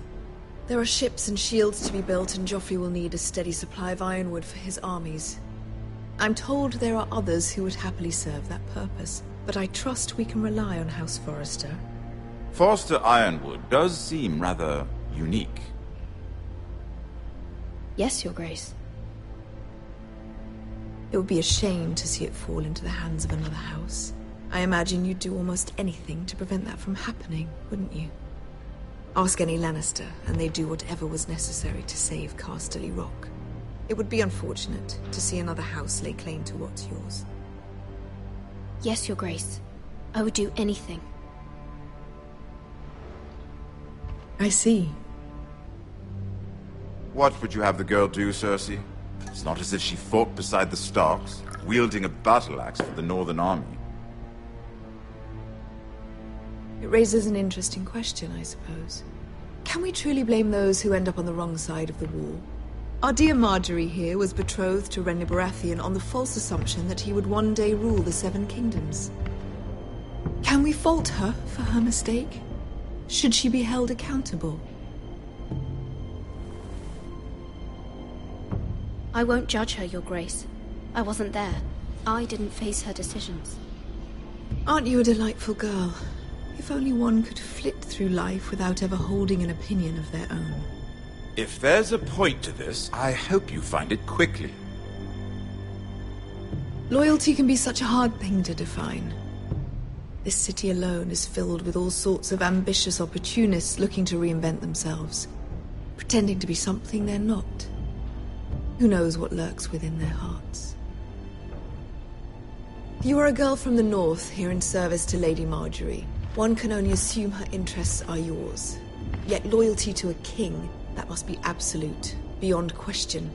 There are ships and shields to be built, and Joffrey will need a steady supply of ironwood for his armies. I'm told there are others who would happily serve that purpose, but I trust we can rely on House Forrester. Forster Ironwood does seem rather unique. Yes, Your Grace. It would be a shame to see it fall into the hands of another house. I imagine you'd do almost anything to prevent that from happening, wouldn't you? Ask any Lannister, and they'd do whatever was necessary to save Casterly Rock. It would be unfortunate to see another house lay claim to what's yours. Yes, Your Grace. I would do anything. I see. What would you have the girl do, Cersei? It's not as if she fought beside the Starks, wielding a battle axe for the Northern Army. It raises an interesting question, I suppose. Can we truly blame those who end up on the wrong side of the war? Our dear Marjorie here was betrothed to Renly Baratheon on the false assumption that he would one day rule the Seven Kingdoms. Can we fault her for her mistake? Should she be held accountable? I won't judge her, Your Grace. I wasn't there. I didn't face her decisions. Aren't you a delightful girl? If only one could flit through life without ever holding an opinion of their own. If there's a point to this, I hope you find it quickly. Loyalty can be such a hard thing to define. This city alone is filled with all sorts of ambitious opportunists looking to reinvent themselves, pretending to be something they're not. Who knows what lurks within their hearts? You are a girl from the north, here in service to Lady Marjorie. One can only assume her interests are yours. Yet loyalty to a king, that must be absolute, beyond question.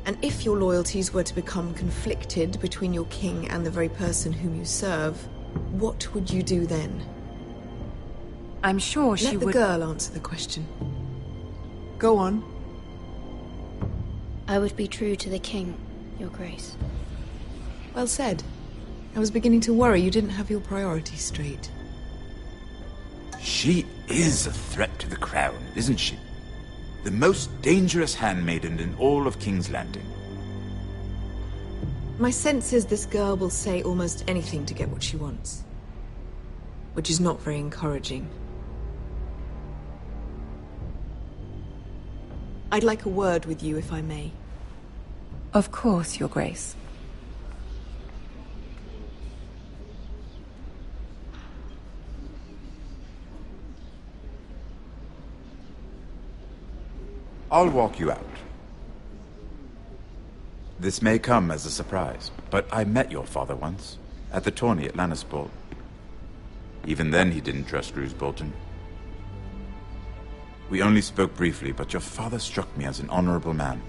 And if your loyalties were to become conflicted between your king and the very person whom you serve, what would you do then? I'm sure she would... Let the girl answer the question. Go on. I would be true to the king, Your Grace. Well said. I was beginning to worry you didn't have your priorities straight. She is a threat to the crown, isn't she? The most dangerous handmaiden in all of King's Landing. My sense is this girl will say almost anything to get what she wants. Which is not very encouraging. I'd like a word with you, if I may. Of course, Your Grace. I'll walk you out. This may come as a surprise, but I met your father once, at the tourney at Lannisport. Even then he didn't trust Roose Bolton. We only spoke briefly, but your father struck me as an honorable man.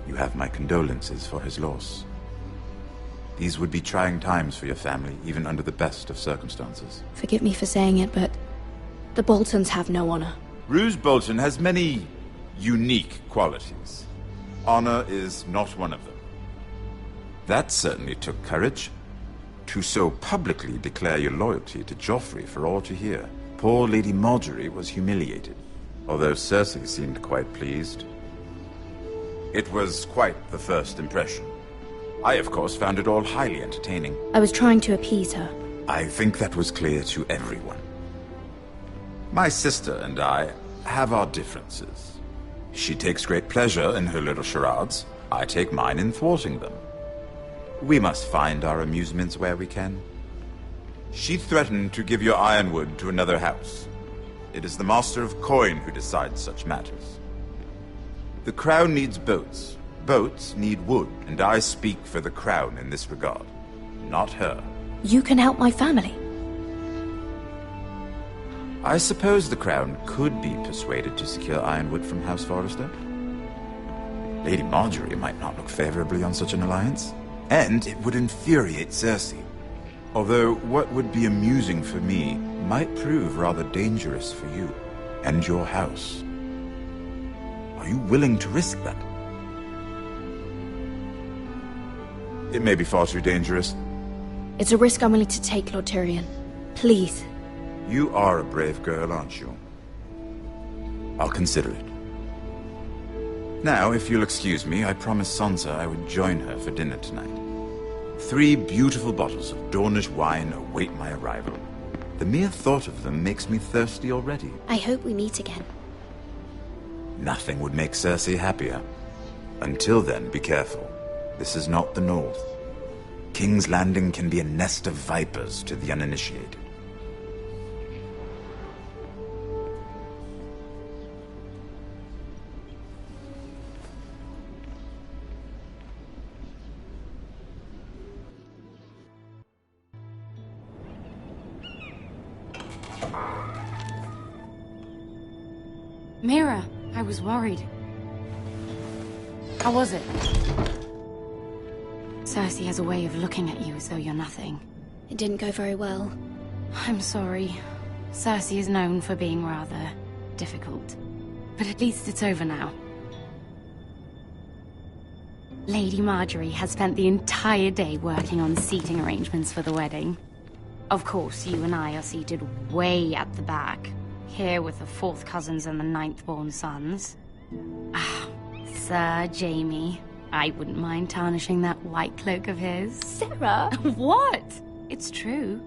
You have my condolences for his loss. These would be trying times for your family, even under the best of circumstances. Forgive me for saying it, but the Boltons have no honor. Roose Bolton has many unique qualities. Honor is not one of them. That certainly took courage. To so publicly declare your loyalty to Joffrey for all to hear. Poor Lady Marjorie was humiliated, although Cersei seemed quite pleased. It was quite the first impression. I, of course, found it all highly entertaining. I was trying to appease her. I think that was clear to everyone. My sister and I have our differences. She takes great pleasure in her little charades. I take mine in thwarting them. We must find our amusements where we can. She threatened to give your ironwood to another house. It is the Master of Coin who decides such matters. The Crown needs boats. Boats need wood, and I speak for the Crown in this regard, not her. You can help my family. I suppose the Crown could be persuaded to secure ironwood from House Forrester. Lady Marjorie might not look favorably on such an alliance, and it would infuriate Cersei. Although what would be amusing for me might prove rather dangerous for you and your house. Are you willing to risk that? It may be far too dangerous. It's a risk I'm willing to take, Lord Tyrion. Please. You are a brave girl, aren't you? I'll consider it. Now, if you'll excuse me, I promised Sansa I would join her for dinner tonight. 3 beautiful bottles of Dornish wine await my arrival. The mere thought of them makes me thirsty already. I hope we meet again. Nothing would make Cersei happier. Until then, be careful. This is not the North. King's Landing can be a nest of vipers to the uninitiated. Mira, I was worried. How was it? Cersei has a way of looking at you as though you're nothing. It didn't go very well. I'm sorry. Cersei is known for being rather difficult. But at least it's over now. Lady Marjorie has spent the entire day working on seating arrangements for the wedding. Of course, you and I are seated way at the back. Here with the 4th cousins and the 9th-born sons. Ah, Sir Jaime. I wouldn't mind tarnishing that white cloak of his. Sarah! What? It's true.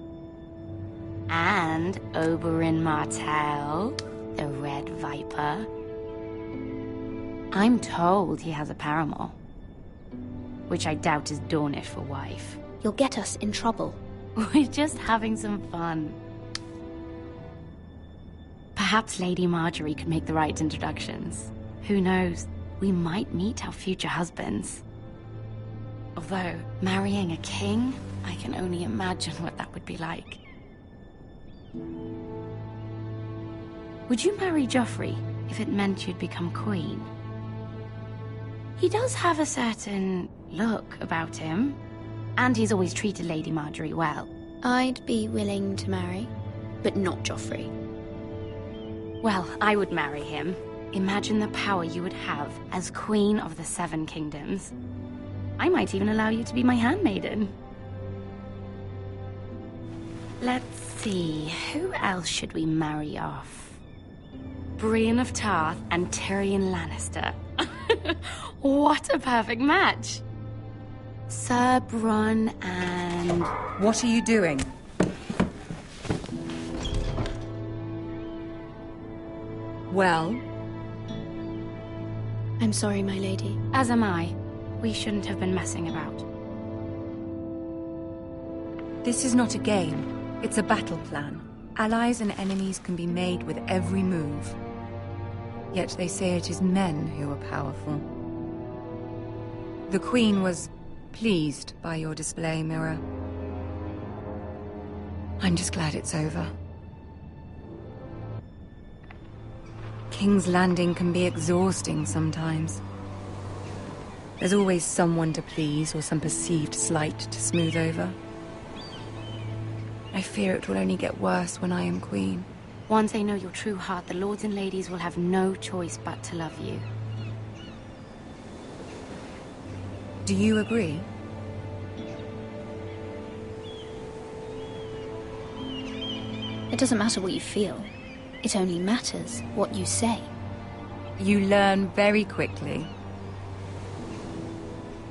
And Oberyn Martell, the Red Viper. I'm told he has a paramour. Which I doubt is Dornish for wife. You'll get us in trouble. We're just having some fun. Perhaps Lady Marjorie could make the right introductions. Who knows? We might meet our future husbands. Although, marrying a king, I can only imagine what that would be like. Would you marry Joffrey if it meant you'd become queen? He does have a certain look about him, and he's always treated Lady Marjorie well. I'd be willing to marry, but not Joffrey. Well, I would marry him. Imagine the power you would have as Queen of the 7 Kingdoms. I might even allow you to be my handmaiden. Let's see, who else should we marry off? Brienne of Tarth and Tyrion Lannister. What a perfect match! Sir Bronn and... What are you doing? Well? I'm sorry, my lady. As am I. We shouldn't have been messing about. This is not a game. It's a battle plan. Allies and enemies can be made with every move. Yet they say it is men who are powerful. The Queen was pleased by your display, Mira. I'm just glad it's over. King's Landing can be exhausting sometimes. There's always someone to please or some perceived slight to smooth over. I fear it will only get worse when I am queen. Once they know your true heart, the lords and ladies will have no choice but to love you. Do you agree? It doesn't matter what you feel. It only matters what you say. You learn very quickly.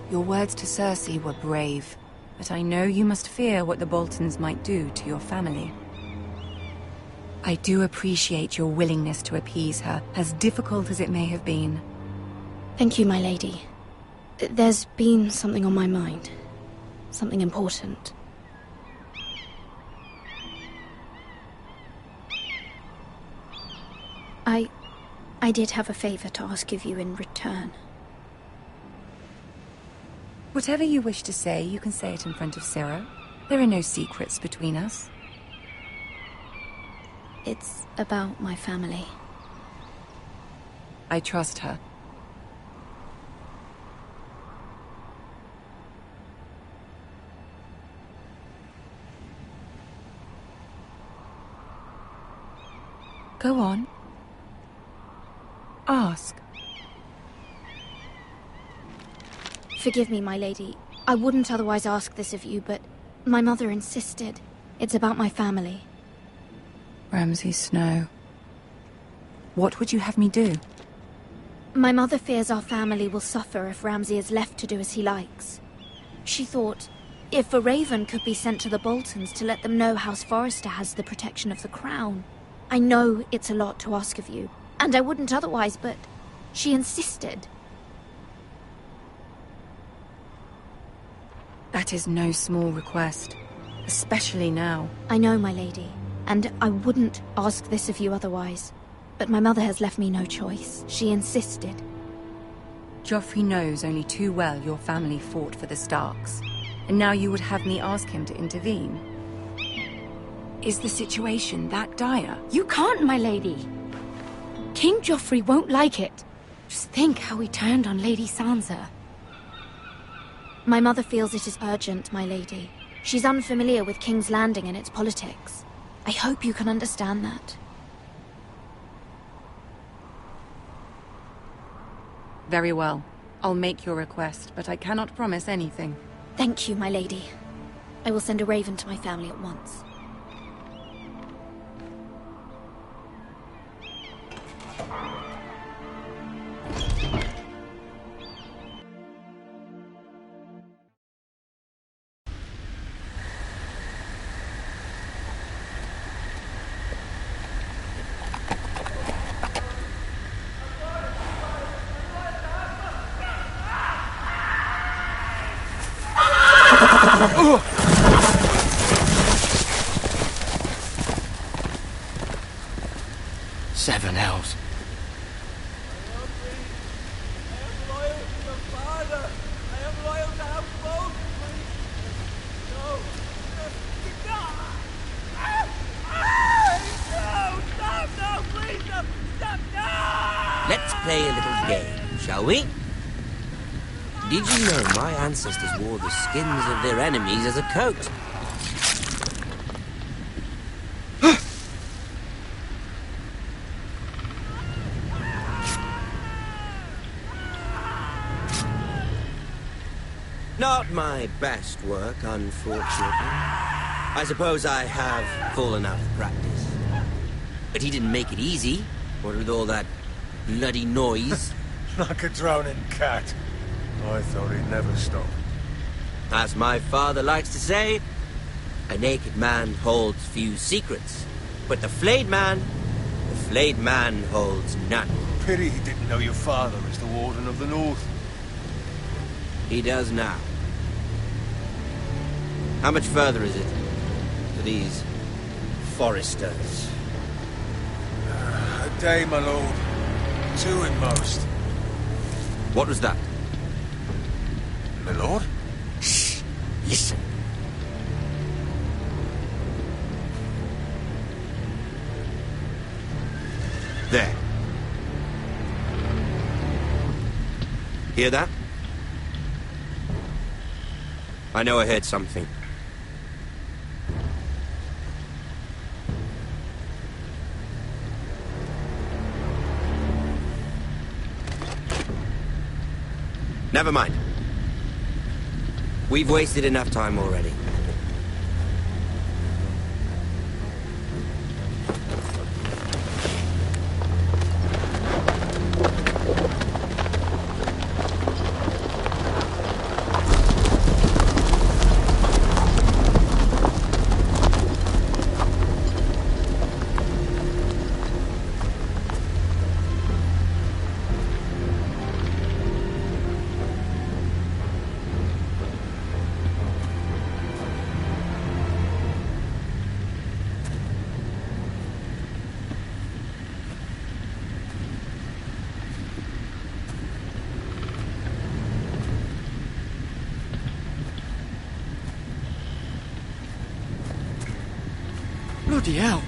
Your words to Cersei were brave, but I know you must fear what the Boltons might do to your family. I do appreciate your willingness to appease her, as difficult as it may have been. Thank you, my lady. There's been something on my mind. Something important. I did have a favor to ask of you in return. Whatever you wish to say, you can say it in front of Ciro. There are no secrets between us. It's about my family. I trust her. Go on. Ask. Forgive me, my lady. I wouldn't otherwise ask this of you, but my mother insisted. It's about my family. Ramsay Snow. What would you have me do? My mother fears our family will suffer if Ramsay is left to do as he likes. She thought, if a raven could be sent to the Boltons to let them know House Forrester has the protection of the crown. I know it's a lot to ask of you, and I wouldn't otherwise, but she insisted. That is no small request, especially now. I know, my lady, and I wouldn't ask this of you otherwise. But my mother has left me no choice. She insisted. Joffrey knows only too well your family fought for the Starks, and now you would have me ask him to intervene. Is the situation that dire? You can't, my lady. King Joffrey won't like it. Just think how he turned on Lady Sansa. My mother feels it is urgent, my lady. She's unfamiliar with King's Landing and its politics. I hope you can understand that. Very well. I'll make your request, but I cannot promise anything. Thank you, my lady. I will send a raven to my family at once. Seven hells. Let's play a little game, shall we? Did you know my ancestors wore the skins of their enemies as a coat? Not my best work, unfortunately. I suppose I have fallen out of practice. But he didn't make it easy, what with all that bloody noise. Like a drowning cat. I thought he'd never stop. As my father likes to say, a naked man holds few secrets. But the flayed man holds none. Pity he didn't know your father is the Warden of the North. He does now. How much further is it to these Forresters? A day, my lord. 2 at most. What was that? My lord? Shh! Listen. There. Hear that? I know I heard something. Never mind. We've wasted enough time already. Bloody hell.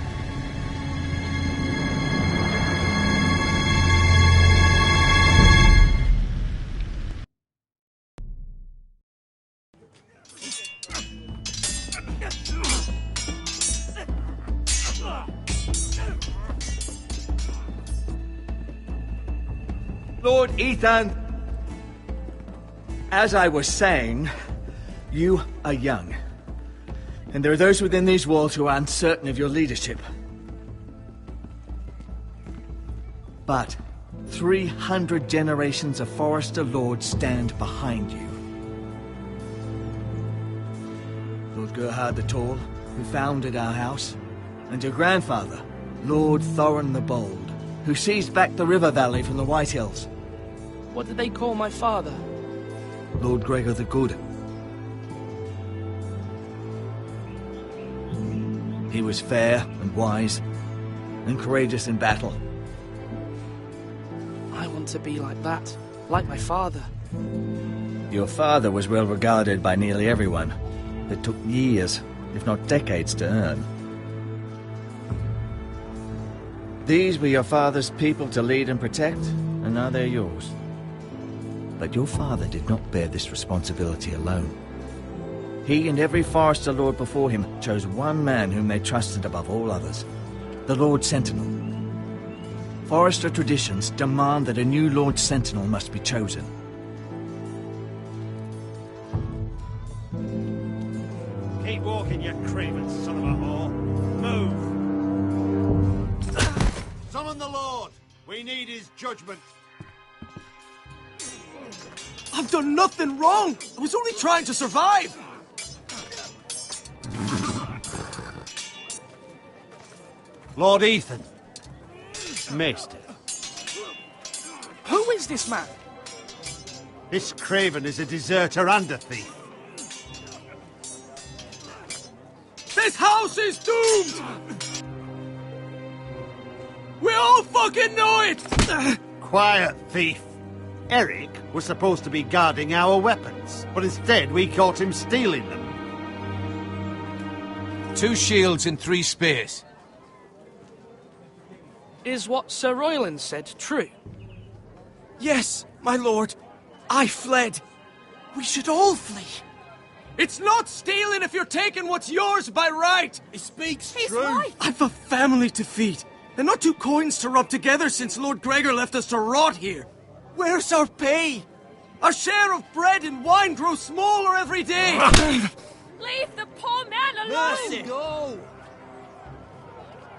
Lord Ethan, as I was saying, you are young. And there are those within these walls who are uncertain of your leadership. But 300 generations of Forester Lords stand behind you. Lord Gerhard the Tall, who founded our house, and your grandfather, Lord Thorin the Bold, who seized back the river valley from the White Hills. What did they call my father? Lord Gregor the Good. He was fair and wise, and courageous in battle. I want to be like that, like my father. Your father was well regarded by nearly everyone. It took years, if not decades, to earn. These were your father's people to lead and protect, and now they're yours. But your father did not bear this responsibility alone. He and every Forester Lord before him chose one man whom they trusted above all others, the Lord Sentinel. Forester traditions demand that a new Lord Sentinel must be chosen. Keep walking, you craven son of a whore. Move! Summon the Lord! We need his judgment. I've done nothing wrong! I was only trying to survive! Lord Ethan. Maester. Who is this man? This craven is a deserter and a thief. This house is doomed! We all fucking know it! Quiet, thief. Eric was supposed to be guarding our weapons, but instead we caught him stealing them. 2 shields and 3 spears. Is what Sir Royland said true? Yes, my lord. I fled. We should all flee. It's not stealing if you're taking what's yours by right. He speaks He's true. right. I've a family to feed, and not 2 coins to rub together since Lord Gregor left us to rot here. Where's our pay? Our share of bread and wine grows smaller every day. Leave the poor man alone! Mercy. Go.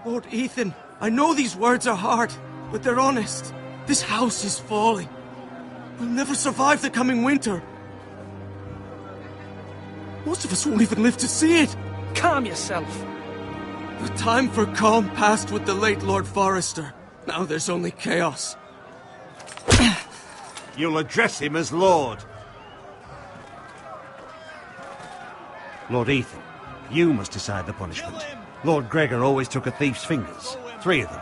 Lord Ethan, I know these words are hard, but they're honest. This house is falling. We'll never survive the coming winter. Most of us won't even live to see it. Calm yourself. The time for calm passed with the late Lord Forester. Now there's only chaos. You'll address him as Lord. Lord Ethan, you must decide the punishment. Lord Gregor always took a thief's fingers. 3 of them.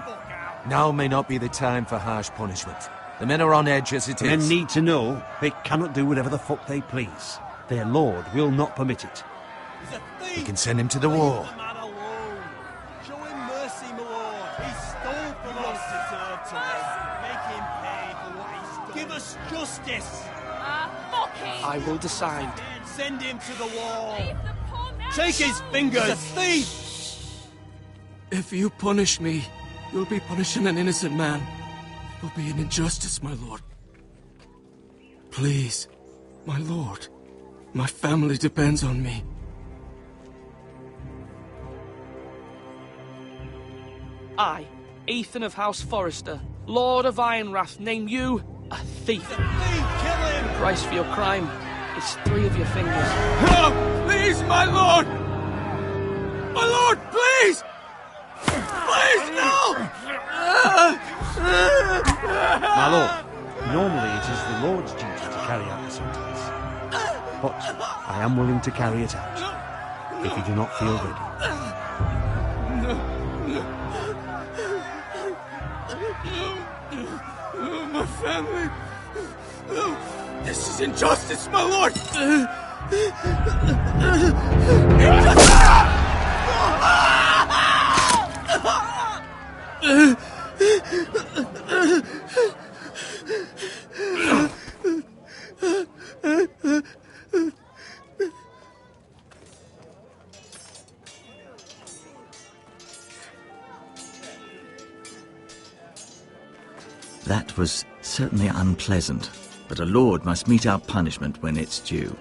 Now may not be the time for harsh punishment. The men are on edge as it The is. men need to know they cannot do whatever the fuck they please. Their lord will not permit it. We can send him to the war. Show him mercy, my lord. He stole from us. Deserved to make him pay for what he's done. Give us justice. Fuck him! I will decide. Send him to the wall. Leave the poor man Take his alone! fingers. He's a thief! If you punish me, you'll be punishing an innocent man. It will be an injustice, my lord. Please, my lord. My family depends on me. I, Ethan of House Forester, Lord of Ironrath, name you a thief. Kill him. The price for your crime is 3 of your fingers. No! Please, my lord! My lord, please! Please, no! My lord, normally it is the Lord's duty to carry out the sentence. But I am willing to carry it out, if you do not feel ready. My family. This is injustice, my lord! That was certainly unpleasant, but a lord must mete out punishment when it's due.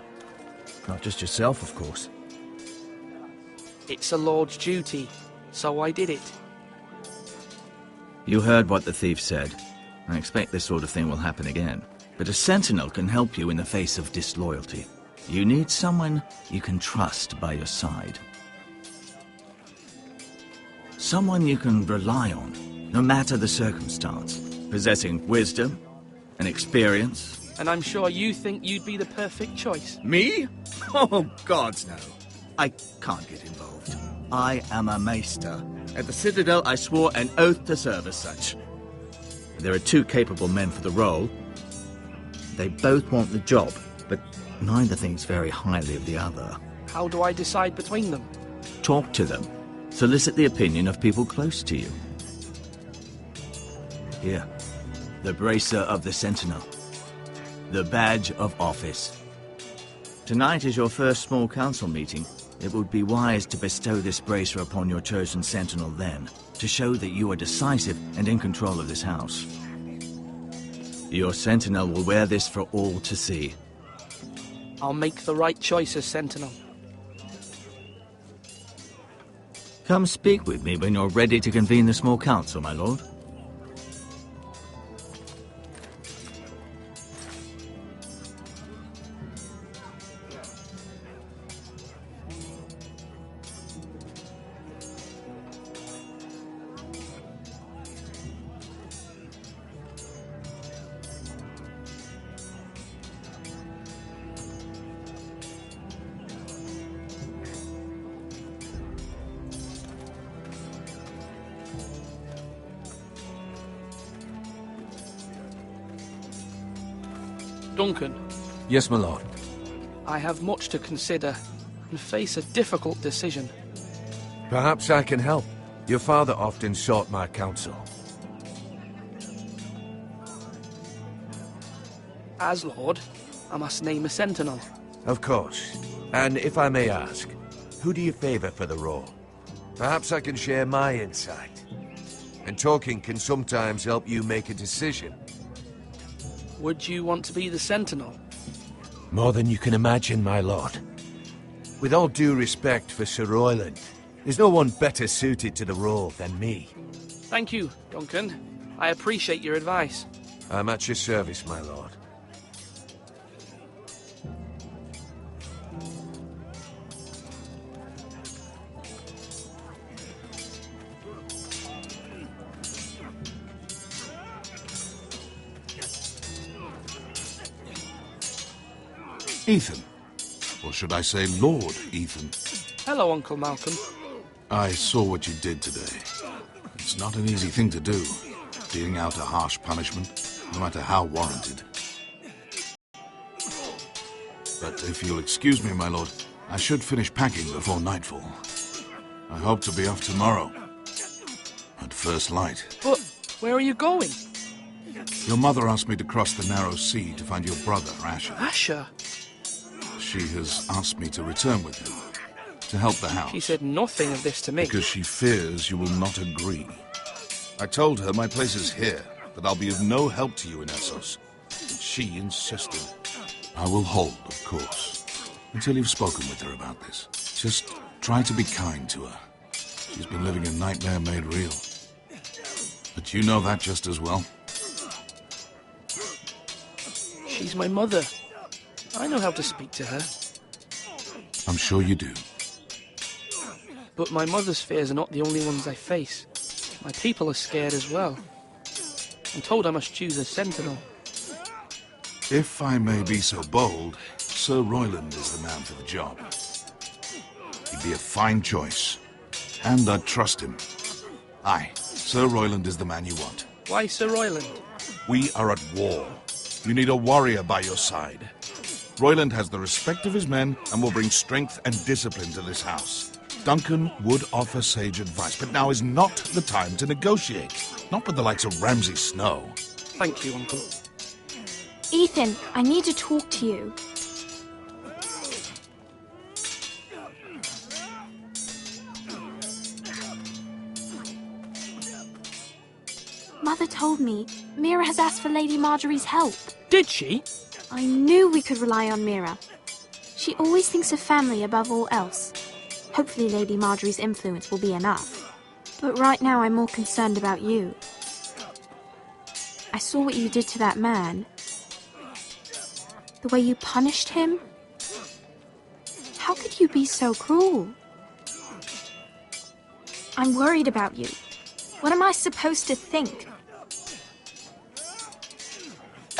Not just yourself, of course. It's a lord's duty, so I did it. You heard what the thief said. I expect this sort of thing will happen again. But a sentinel can help you in the face of disloyalty. You need someone you can trust by your side. Someone you can rely on, no matter the circumstance. Possessing wisdom and experience. And I'm sure you think you'd be the perfect choice. Me? Oh, gods no. I can't get involved. I am a maester. At the Citadel, I swore an oath to serve as such. There are two capable men for the role. They both want the job, but neither thinks very highly of the other. How do I decide between them? Talk to them. Solicit the opinion of people close to you. Here, the bracer of the Sentinel. The badge of office. Tonight is your first small council meeting. It would be wise to bestow this bracer upon your chosen Sentinel then, to show that you are decisive and in control of this house. Your Sentinel will wear this for all to see. I'll make the right choice as Sentinel. Come speak with me when you're ready to convene the small council, my lord. Duncan. Yes, my lord. I have much to consider and face a difficult decision. Perhaps I can help. Your father often sought my counsel. As Lord, I must name a sentinel. Of course. And if I may ask, who do you favor for the role? Perhaps I can share my insight. And talking can sometimes help you make a decision. Would you want to be the sentinel? More than you can imagine, my lord. With all due respect for Sir Royland, there's no one better suited to the role than me. Thank you, Duncan. I appreciate your advice. I'm at your service, my lord. Ethan. Or should I say Lord Ethan? Hello, Uncle Malcolm. I saw what you did today. It's not an easy thing to do, dealing out a harsh punishment, no matter how warranted. But if you'll excuse me, my lord, I should finish packing before nightfall. I hope to be off tomorrow, at first light. But where are you going? Your mother asked me to cross the narrow sea to find your brother, Asher. Asher? She has asked me to return with him, to help the house. She said nothing of this to me. Because she fears you will not agree. I told her my place is here, that I'll be of no help to you in Essos. But she insisted. I will hold, of course, until you've spoken with her about this. Just try to be kind to her. She's been living a nightmare made real. But you know that just as well. She's my mother. I know how to speak to her. I'm sure you do. But my mother's fears are not the only ones I face. My people are scared as well. I'm told I must choose a sentinel. If I may be so bold, Sir Royland is the man for the job. He'd be a fine choice. And I'd trust him. Aye, Sir Royland is the man you want. Why Sir Royland? We are at war. You need a warrior by your side. Royland has the respect of his men and will bring strength and discipline to this house. Duncan would offer sage advice, but now is not the time to negotiate. Not with the likes of Ramsay Snow. Thank you, Uncle. Ethan, I need to talk to you. Mother told me Mira has asked for Lady Marjorie's help. Did she? I knew we could rely on Mira. She always thinks of family above all else. Hopefully Lady Marjorie's influence will be enough. But right now I'm more concerned about you. I saw what you did to that man. The way you punished him. How could you be so cruel? I'm worried about you. What am I supposed to think?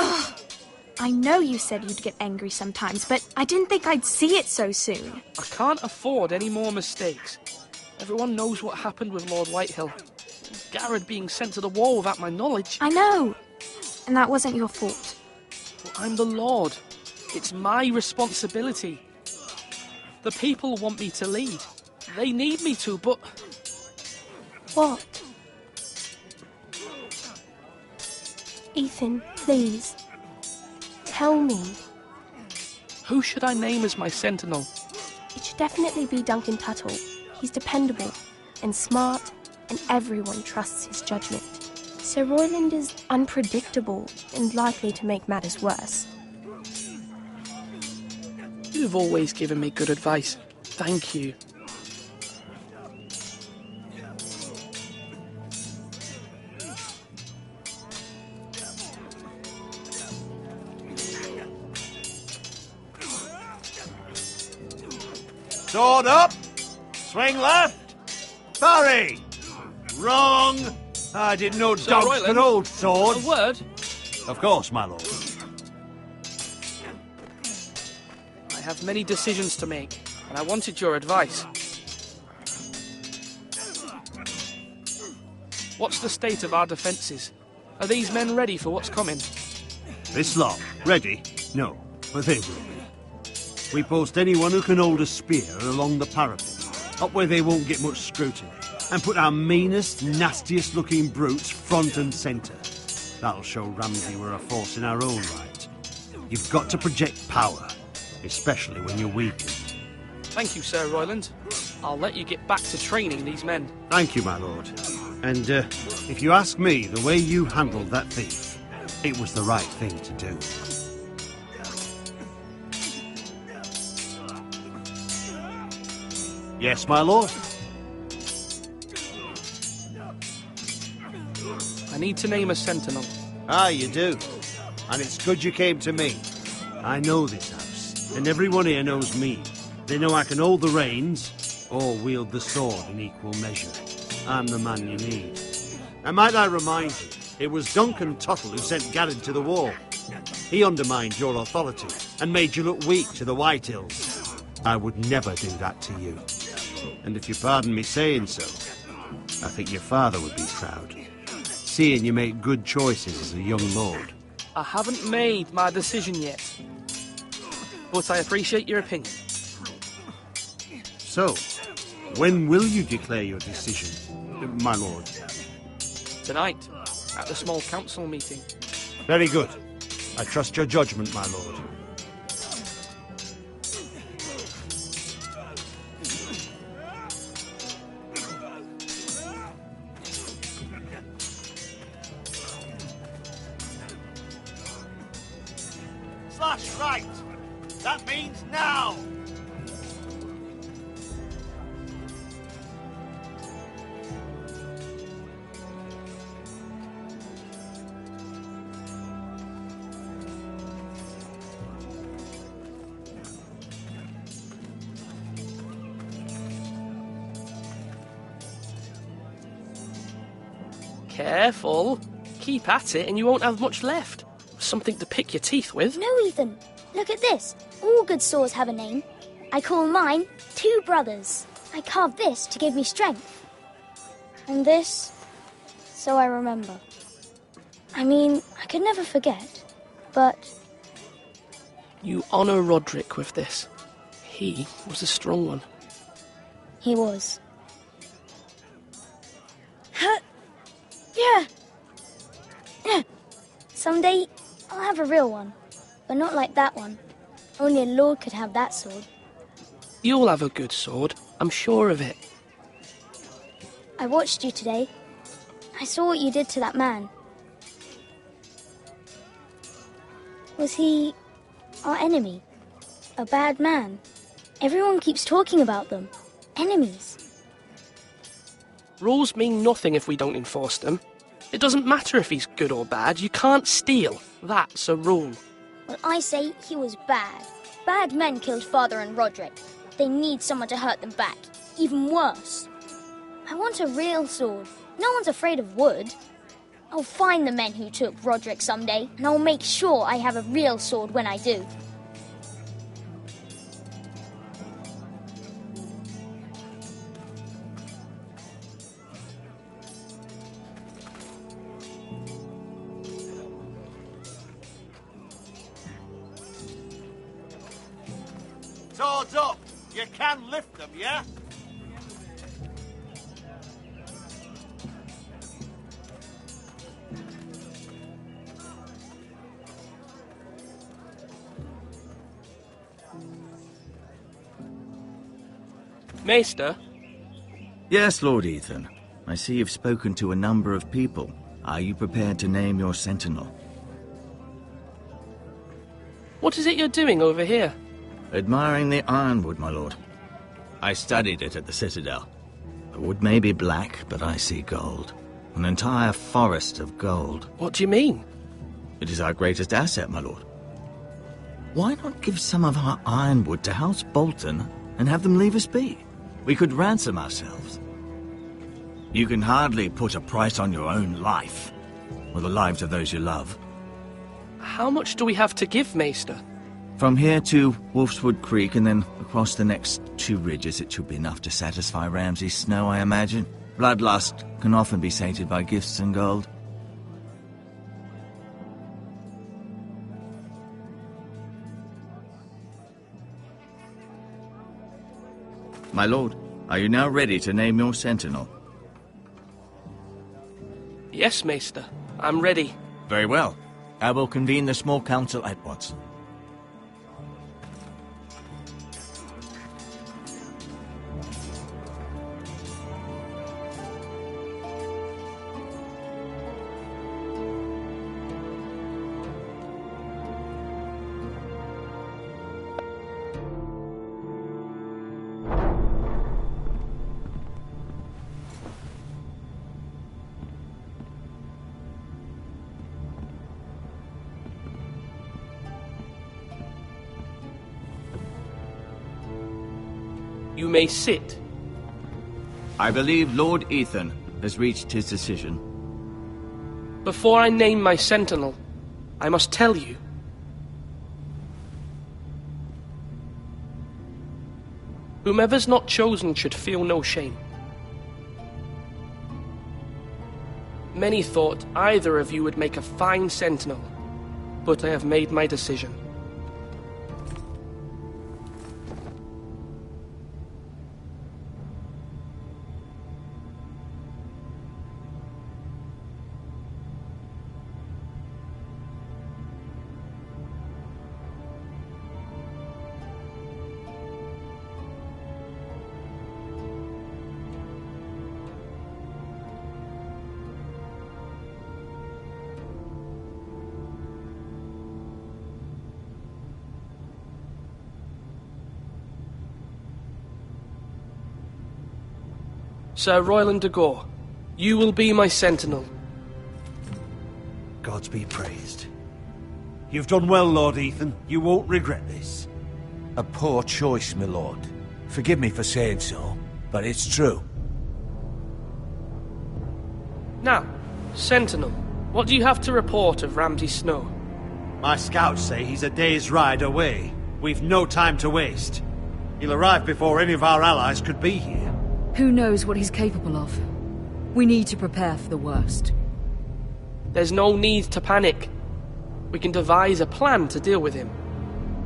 Ugh. I know you said you'd get angry sometimes, but I didn't think I'd see it so soon. I can't afford any more mistakes. Everyone knows what happened with Lord Whitehill. Garrett being sent to the wall without my knowledge. I know. And that wasn't your fault. Well, I'm the Lord. It's my responsibility. The people want me to lead. They need me to, but... What? Ethan, please. Tell me. Who should I name as my sentinel? It should definitely be Duncan Tuttle. He's dependable and smart, and everyone trusts his judgment. Sir Royland is unpredictable and likely to make matters worse. You've always given me good advice. Thank you. Sword up! Swing left! Parry! Wrong! I didn't know Sir dogs Royland, could hold swords. A word? Of course, my lord. I have many decisions to make, and I wanted your advice. What's the state of our defences? Are these men ready for what's coming? This lot, ready? No, but they will be. We post anyone who can hold a spear along the parapet, up where they won't get much scrutiny, and put our meanest, nastiest looking brutes front and centre. That'll show Ramsay we're a force in our own right. You've got to project power, especially when you're weakened. Thank you, Sir Royland. I'll let you get back to training these men. Thank you, my lord. And if you ask me, the way you handled that thief, it was the right thing to do. Yes, my lord? I need to name a sentinel. Ah, you do. And it's good you came to me. I know this house, and everyone here knows me. They know I can hold the reins, or wield the sword in equal measure. I'm the man you need. And might I remind you, it was Duncan Tuttle who sent Garrett to the wall. He undermined your authority, and made you look weak to the Whitehills. I would never do that to you. And if you pardon me saying so, I think your father would be proud, seeing you make good choices as a young lord. I haven't made my decision yet, but I appreciate your opinion. So, when will you declare your decision, my lord? Tonight, at the small council meeting. Very good. I trust your judgment, my lord. Slash right! That means now! Careful. Keep at it and you won't have much left. Something to pick your teeth with. No, Ethan. Look at this. All good swords have a name. I call mine Two Brothers. I carved this to give me strength. And this, so I remember. I mean, I could never forget, but... You honour Roderick with this. He was a strong one. He was. Yeah. Someday, I'll have a real one. But not like that one. Only a lord could have that sword. You'll have a good sword. I'm sure of it. I watched you today. I saw what you did to that man. Was he our enemy? A bad man? Everyone keeps talking about them. Enemies. Rules mean nothing if we don't enforce them. It doesn't matter if he's good or bad. You can't steal. That's a rule. Well, I say he was bad. Bad men killed Father and Roderick. They need someone to hurt them back. Even worse. I want a real sword. No one's afraid of wood. I'll find the men who took Roderick someday, and I'll make sure I have a real sword when I do. Swords up! You can lift them, yeah? Maester? Yes, Lord Ethan. I see you've spoken to a number of people. Are you prepared to name your sentinel? What is it you're doing over here? Admiring the ironwood, my lord. I studied it at the Citadel. The wood may be black, but I see gold. An entire forest of gold. What do you mean? It is our greatest asset, my lord. Why not give some of our ironwood to House Bolton and have them leave us be? We could ransom ourselves. You can hardly put a price on your own life, or the lives of those you love. How much do we have to give, Maester? From here to Wolfswood Creek and then across the next 2 ridges, it should be enough to satisfy Ramsay Snow, I imagine. Bloodlust can often be sated by gifts and gold. My lord, are you now ready to name your sentinel? Yes, Maester. I'm ready. Very well. I will convene the small council at once. You may sit. I believe Lord Ethan has reached his decision. Before I name my sentinel, I must tell you. Whomever's not chosen should feel no shame. Many thought either of you would make a fine sentinel, but I have made my decision. Sir Royland de Gore, you will be my sentinel. Gods be praised. You've done well, Lord Ethan. You won't regret this. A poor choice, my lord. Forgive me for saying so, but it's true. Now, sentinel, what do you have to report of Ramsay Snow? My scouts say he's a day's ride away. We've no time to waste. He'll arrive before any of our allies could be here. Who knows what he's capable of? We need to prepare for the worst. There's no need to panic. We can devise a plan to deal with him.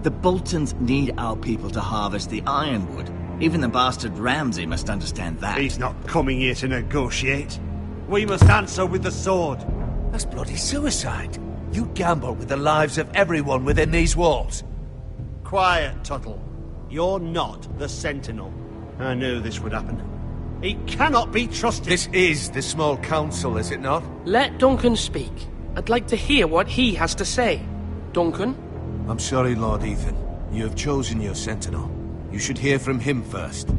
The Boltons need our people to harvest the ironwood. Even the bastard Ramsay must understand that. He's not coming here to negotiate. We must answer with the sword. That's bloody suicide. You gamble with the lives of everyone within these walls. Quiet, Tuttle. You're not the Sentinel. I knew this would happen. He cannot be trusted. This is the small council, is it not? Let Duncan speak. I'd like to hear what he has to say. Duncan? I'm sorry, Lord Ethan. You have chosen your sentinel. You should hear from him first.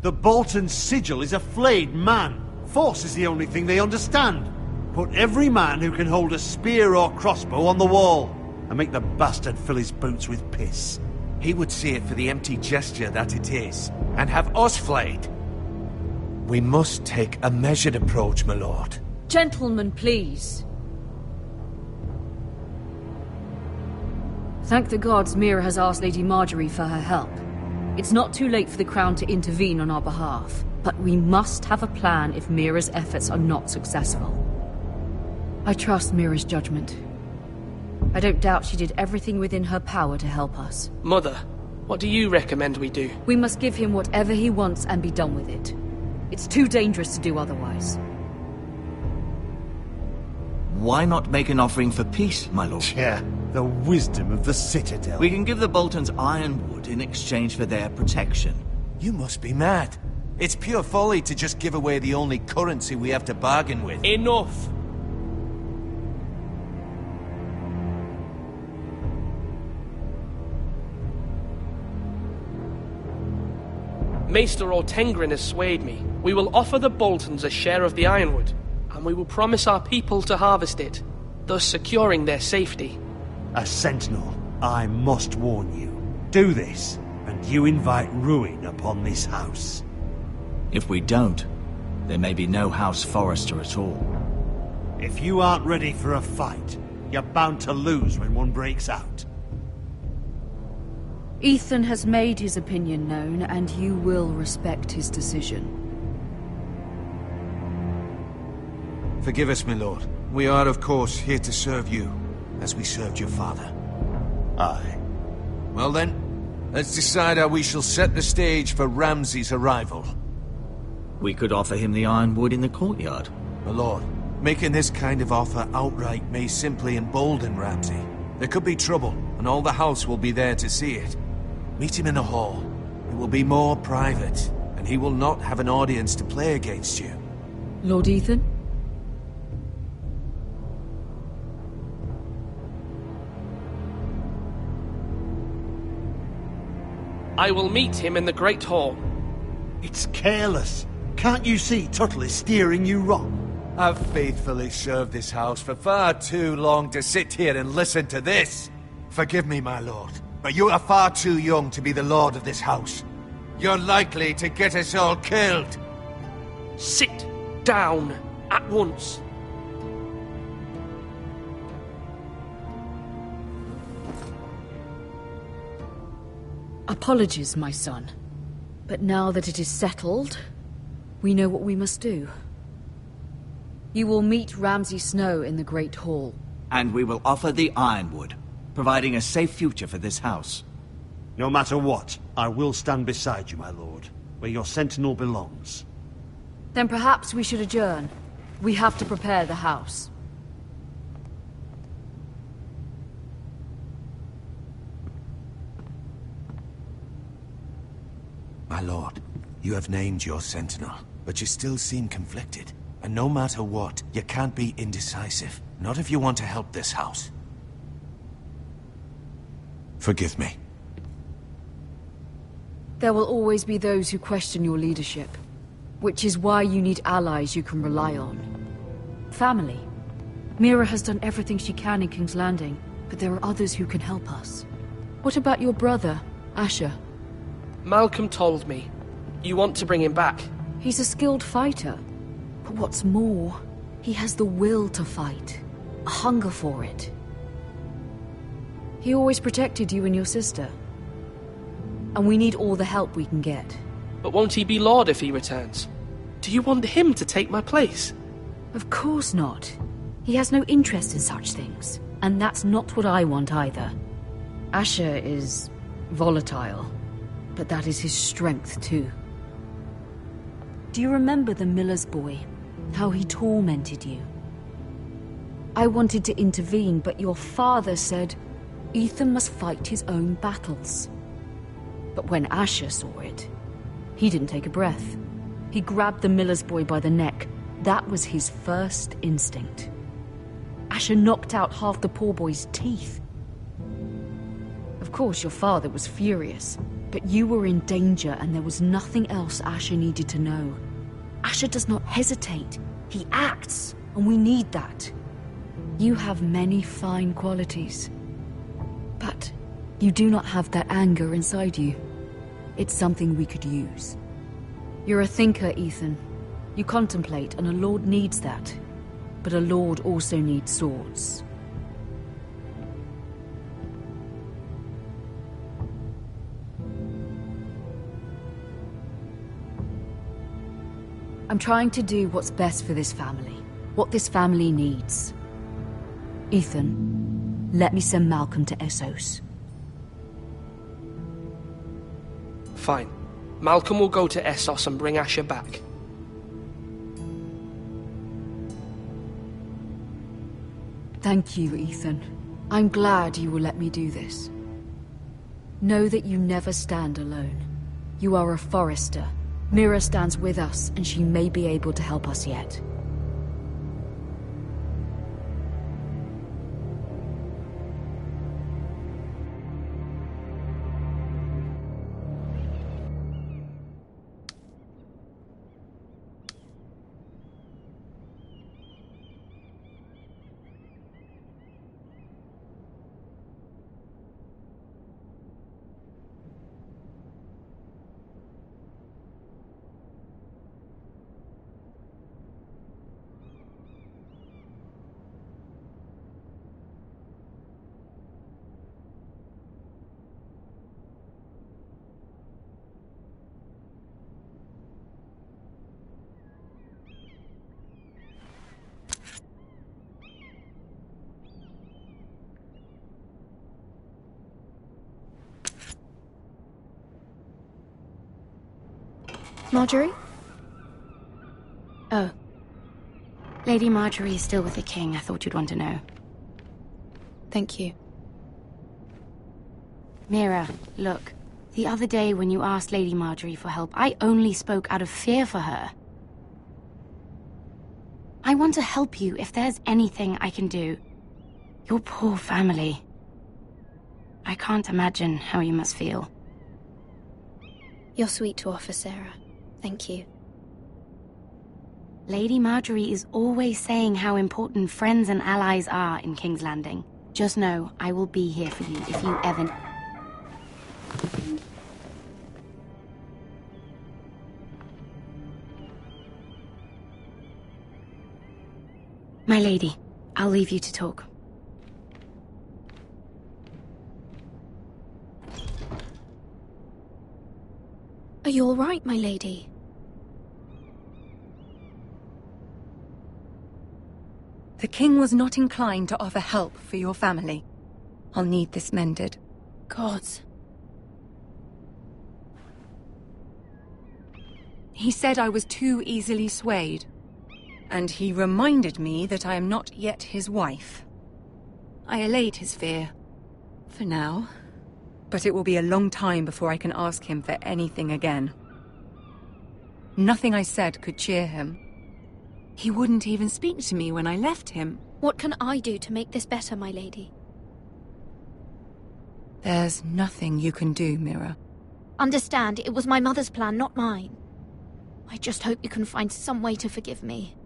The Bolton sigil is a flayed man. Force is the only thing they understand. Put every man who can hold a spear or crossbow on the wall, and make the bastard fill his boots with piss. He would see it for the empty gesture that it is, and have us flayed. We must take a measured approach, my lord. Gentlemen, please. Thank the gods Mira has asked Lady Marjorie for her help. It's not too late for the Crown to intervene on our behalf, but we must have a plan if Mira's efforts are not successful. I trust Mira's judgment. I don't doubt she did everything within her power to help us. Mother, what do you recommend we do? We must give him whatever he wants and be done with it. It's too dangerous to do otherwise. Why not make an offering for peace, my lord? Yeah, the wisdom of the Citadel. We can give the Boltons ironwood in exchange for their protection. You must be mad. It's pure folly to just give away the only currency we have to bargain with. Enough! Maester Ortengrin has swayed me. We will offer the Boltons a share of the ironwood, and we will promise our people to harvest it, thus securing their safety. A sentinel, I must warn you. Do this, and you invite ruin upon this house. If we don't, there may be no House Forrester at all. If you aren't ready for a fight, you're bound to lose when one breaks out. Ethan has made his opinion known, and you will respect his decision. Forgive us, my lord. We are, of course, here to serve you, as we served your father. Aye. Well then, let's decide how we shall set the stage for Ramsay's arrival. We could offer him the ironwood in the courtyard. My lord, making this kind of offer outright may simply embolden Ramsay. There could be trouble, and all the house will be there to see it. Meet him in the hall. It will be more private, and he will not have an audience to play against you. Lord Ethan? I will meet him in the Great Hall. It's careless. Can't you see Tuttle is steering you wrong? I've faithfully served this house for far too long to sit here and listen to this. Forgive me, my lord, but you are far too young to be the lord of this house. You're likely to get us all killed. Sit down at once. Apologies, my son. But now that it is settled, we know what we must do. You will meet Ramsay Snow in the Great Hall. And we will offer the ironwood, providing a safe future for this house. No matter what, I will stand beside you, my lord, where your sentinel belongs. Then perhaps we should adjourn. We have to prepare the house. My lord, you have named your sentinel, but you still seem conflicted. And no matter what, you can't be indecisive. Not if you want to help this house. Forgive me. There will always be those who question your leadership, which is why you need allies you can rely on. Family. Mira has done everything she can in King's Landing, but there are others who can help us. What about your brother, Asher? Malcolm told me. You want to bring him back? He's a skilled fighter. But what's more, he has the will to fight. A hunger for it. He always protected you and your sister. And we need all the help we can get. But won't he be Lord if he returns? Do you want him to take my place? Of course not. He has no interest in such things. And that's not what I want either. Asher is volatile. But that is his strength, too. Do you remember the miller's boy? How he tormented you? I wanted to intervene, but your father said Ethan must fight his own battles. But when Asher saw it, he didn't take a breath. He grabbed the miller's boy by the neck. That was his first instinct. Asher knocked out half the poor boy's teeth. course, your father was furious, but you were in danger and there was nothing else Asher needed to know. Asher does not hesitate. He acts, and we need that. You have many fine qualities, but you do not have that anger inside you. It's something we could use. You're a thinker, Ethan. You contemplate, and a lord needs that. But a lord also needs swords. I'm trying to do what's best for this family. What this family needs. Ethan, let me send Malcolm to Essos. Fine. Malcolm will go to Essos and bring Asher back. Thank you, Ethan. I'm glad you will let me do this. Know that you never stand alone. You are a Forrester. Mira stands with us, and she may be able to help us yet. Marjorie? Oh. Lady Marjorie is still with the king. I thought you'd want to know. Thank you. Mira, look. The other day when you asked Lady Marjorie for help, I only spoke out of fear for her. I want to help you if there's anything I can do. Your poor family. I can't imagine how you must feel. You're sweet to offer, Sarah. Thank you. Lady Marjorie is always saying how important friends and allies are in King's Landing. Just know, I will be here for you if you ever... My lady, I'll leave you to talk. Are you all right, my lady? The king was not inclined to offer help for your family. I'll need this mended. Gods. He said I was too easily swayed. And he reminded me that I am not yet his wife. I allayed his fear. For now. But it will be a long time before I can ask him for anything again. Nothing I said could cheer him. He wouldn't even speak to me when I left him. What can I do to make this better, my lady? There's nothing you can do, Mira. Understand, it was my mother's plan, not mine. I just hope you can find some way to forgive me.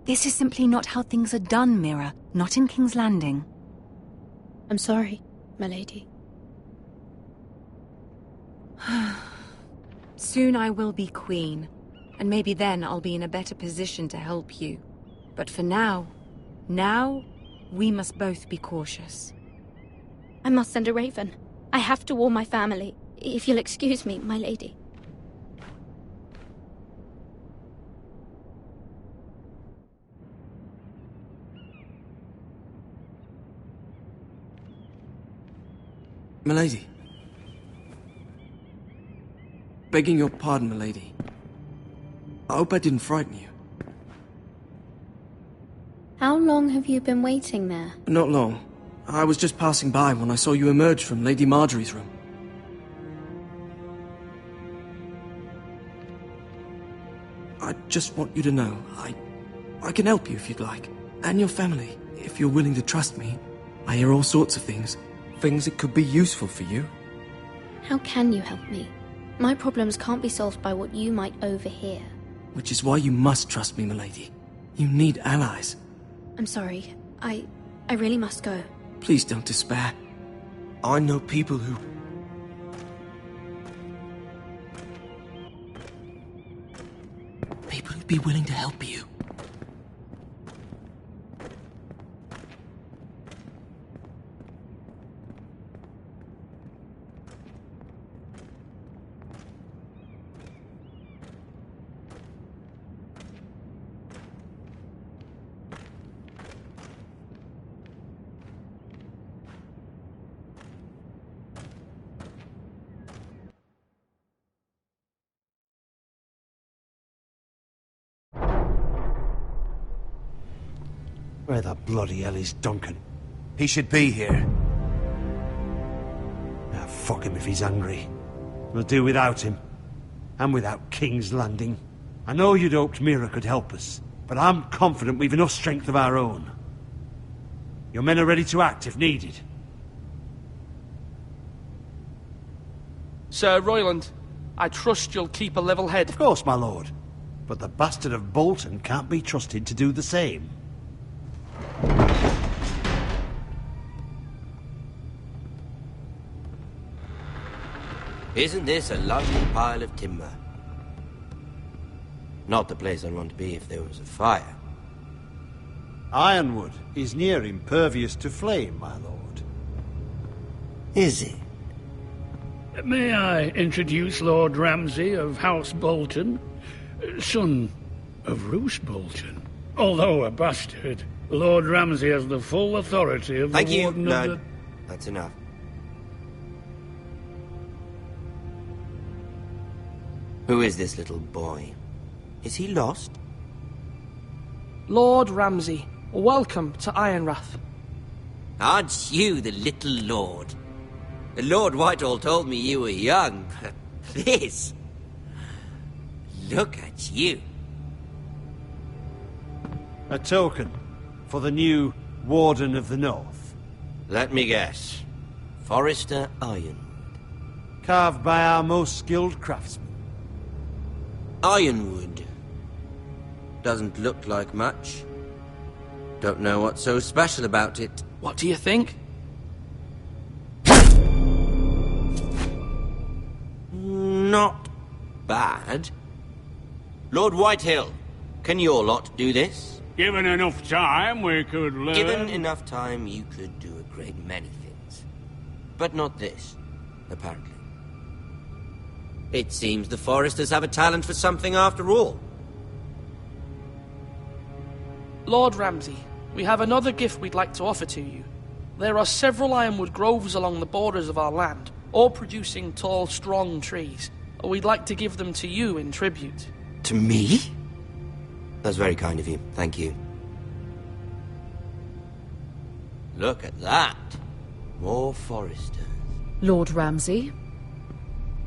This is simply not how things are done, Mira. Not in King's Landing. I'm sorry, my lady. Soon I will be queen, and maybe then I'll be in a better position to help you. But for now, we must both be cautious. I must send a raven. I have to warn my family. If you'll excuse me, my lady. Milady. Begging your pardon, milady. I hope I didn't frighten you. How long have you been waiting there? Not long. I was just passing by when I saw you emerge from Lady Marjorie's room. I just want you to know, I can help you if you'd like. And your family, if you're willing to trust me. I hear all sorts of things. Things that could be useful for you. How can you help me? My problems can't be solved by what you might overhear. Which is why you must trust me, milady. You need allies. I'm sorry. I really must go. Please don't despair. I know people who... People who'd be willing to help you. Where the bloody hell is Duncan? He should be here. Ah, fuck him if he's angry. We'll do without him. And without King's Landing. I know you'd hoped Mira could help us, but I'm confident we've enough strength of our own. Your men are ready to act if needed. Sir Royland, I trust you'll keep a level head. Of course, my lord. But the bastard of Bolton can't be trusted to do the same. Isn't this a lovely pile of timber? Not the place I'd want to be if there was a fire. Ironwood is near impervious to flame, my lord. Is it? May I introduce Lord Ramsay of House Bolton, son of Roose Bolton? Although a bastard, Lord Ramsay has the full authority of Thank the you, Warden Lord. of the... That's enough. Who is this little boy? Is he lost? Lord Ramsay, welcome to Ironrath. Aren't you the little lord? Lord Whitehall told me you were young, but this... Look at you. A token for the new Warden of the North. Let me guess. Forrester Ironwood. Carved by our most skilled craftsmen. Ironwood. Doesn't look like much. Don't know what's so special about it. What do you think? Not bad. Lord Whitehill, can your lot do this? Given enough time, we could learn... Given enough time, you could do a great many things. But not this, apparently. It seems the Foresters have a talent for something after all. Lord Ramsay, we have another gift we'd like to offer to you. There are several ironwood groves along the borders of our land, all producing tall, strong trees. We'd like to give them to you in tribute. To me? That's very kind of you. Thank you. Look at that. More Foresters. Lord Ramsay?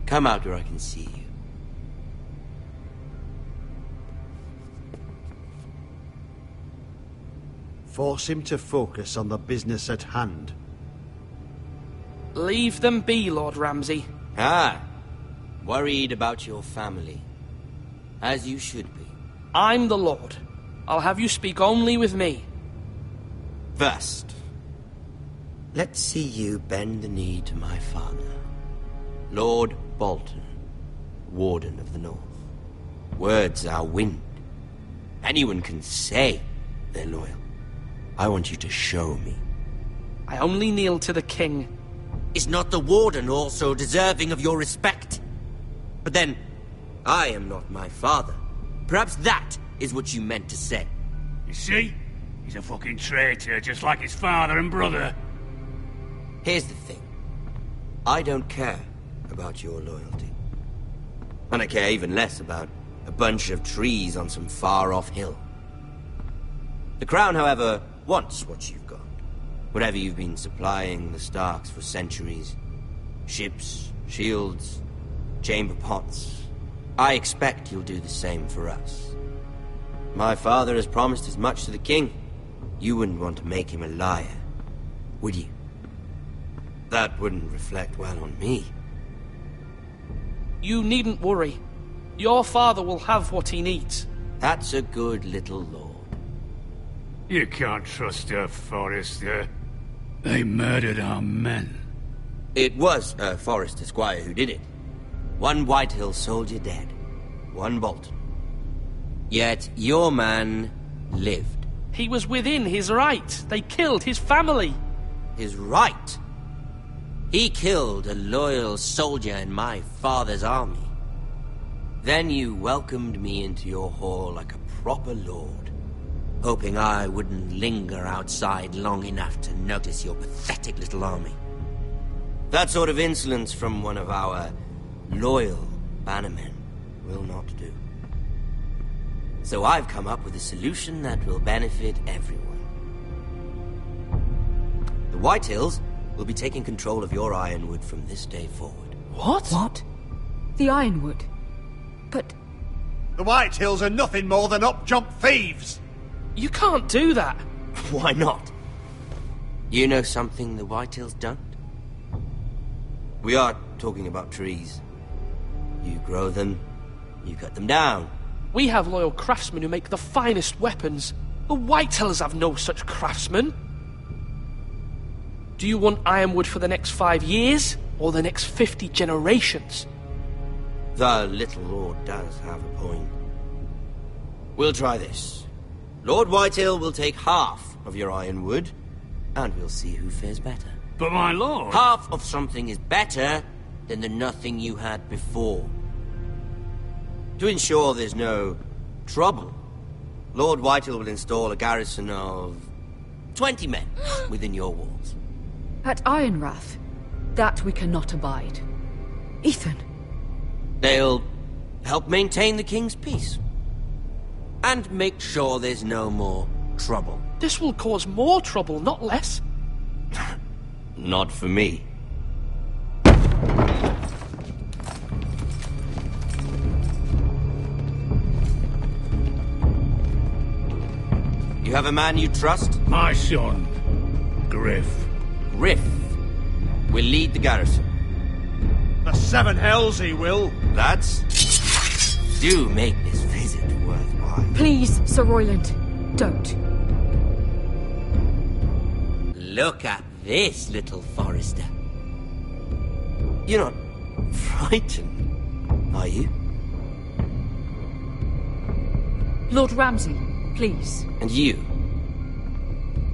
Come out where I can see you. Force him to focus on the business at hand. Leave them be, Lord Ramsay. Ah, worried about your family. As you should be. I'm the Lord. I'll have you speak only with me. First, let's see you bend the knee to my father, Lord Bolton, Warden of the North. Words are wind. Anyone can say they're loyal. I want you to show me. I only kneel to the king. Is not the Warden also deserving of your respect? But then, I am not my father. Perhaps that is what you meant to say. You see? He's a fucking traitor, just like his father and brother. Here's the thing. I don't care about your loyalty. And I care even less about a bunch of trees on some far-off hill. The Crown, however, wants what you've got. Whatever you've been supplying the Starks for centuries. Ships, shields, chamber pots. I expect you'll do the same for us. My father has promised as much to the king. You wouldn't want to make him a liar, would you? That wouldn't reflect well on me. You needn't worry. Your father will have what he needs. That's a good little lord. You can't trust her, Forrester. They murdered our men. It was a Forrester squire who did it. One Whitehill soldier dead. One Bolton. Yet your man lived. He was within his right. They killed his family. His right? He killed a loyal soldier in my father's army. Then you welcomed me into your hall like a proper lord, hoping I wouldn't linger outside long enough to notice your pathetic little army. That sort of insolence from one of our loyal bannermen will not do. So I've come up with a solution that will benefit everyone. The Whitehills will be taking control of your Ironwood from this day forward. What? What? The Ironwood? But... The Whitehills are nothing more than up-jump thieves! You can't do that. Why not? You know something the Whitehills don't? We are talking about trees. You grow them, you cut them down. We have loyal craftsmen who make the finest weapons. The Whitehills have no such craftsmen. Do you want Ironwood for the next 5 years, or the next 50 generations? The little lord does have a point. We'll try this. Lord Whitehill will take half of your Ironwood, and we'll see who fares better. But my lord... Half of something is better than the nothing you had before. To ensure there's no trouble, Lord Whitehill will install a garrison of 20 men within your walls. At Ironrath, that we cannot abide. Ethan. They'll help maintain the king's peace. And make sure there's no more trouble. This will cause more trouble, not less. Not for me. You have a man you trust? My son, Griff. Griff will lead the garrison. The seven hells he will. Lads, do make this visit worthwhile. Please, Sir Royland, don't. Look at this, little Forrester. You're not frightened, are you? Lord Ramsay, please. And you?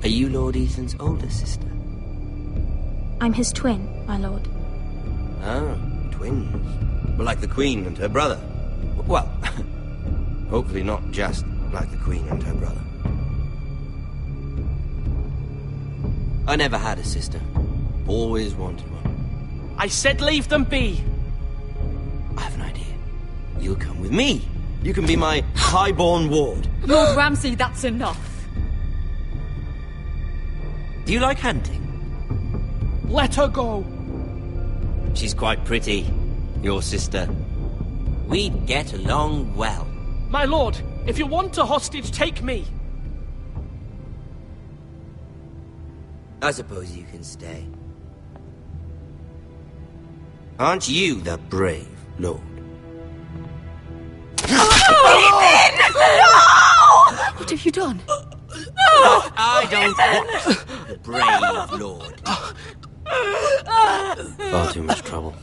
Are you Lord Ethan's older sister? I'm his twin, my lord. Ah, twins. Well, like the Queen and her brother. Well, hopefully not just like the Queen and her brother. I never had a sister. Always wanted one. I said leave them be. I have an idea. You'll come with me. You can be my highborn ward. Lord Ramsay, that's enough. Do you like hunting? Let her go. She's quite pretty, your sister. We'd get along well. My lord, if you want a hostage, take me. I suppose you can stay. Aren't you the brave lord? What have you done? I don't want the brave lord. Far too much trouble.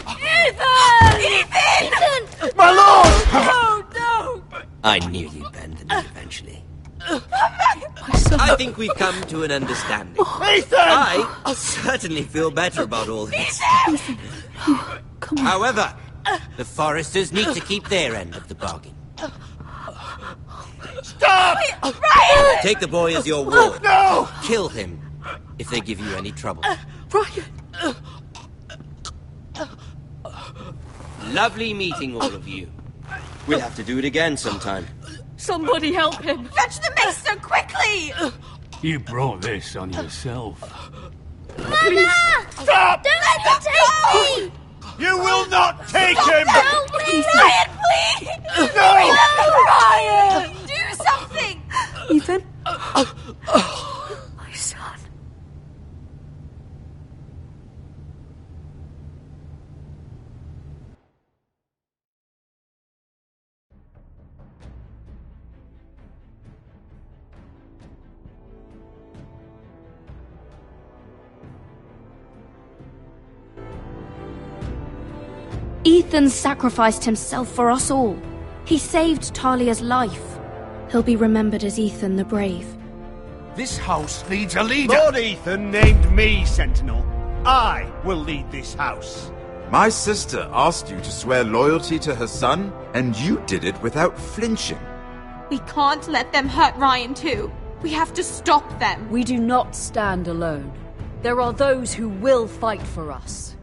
Ethan! Ethan! My lord! No, no! I knew you'd bend the knee eventually. My son. I think we've come to an understanding. Ethan! I certainly feel better about all this. Ethan, no, come on. However, the Foresters need to keep their end of the bargain. Stop! Ryan! Take the boy as your ward. No! Kill him if they give you any trouble. Ryan! Lovely meeting all of you. We'll have to do it again sometime. Somebody help him! Fetch the maester quickly! You brought this on yourself. Mama! Stop! Don't let them take me! You will not take him! Help me! Ryan, please! No! Ryan! Do something! Ethan? My son. Ethan sacrificed himself for us all. He saved Talia's life. He'll be remembered as Ethan the Brave. This house needs a leader! Lord Ethan named me Sentinel. I will lead this house. My sister asked you to swear loyalty to her son, and you did it without flinching. We can't let them hurt Ryan too. We have to stop them. We do not stand alone. There are those who will fight for us.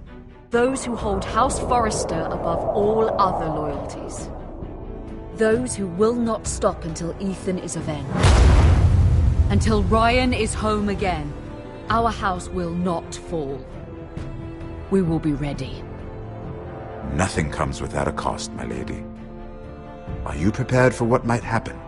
Those who hold House Forrester above all other loyalties. Those who will not stop until Ethan is avenged. Until Ryan is home again, our house will not fall. We will be ready. Nothing comes without a cost, my lady. Are you prepared for what might happen?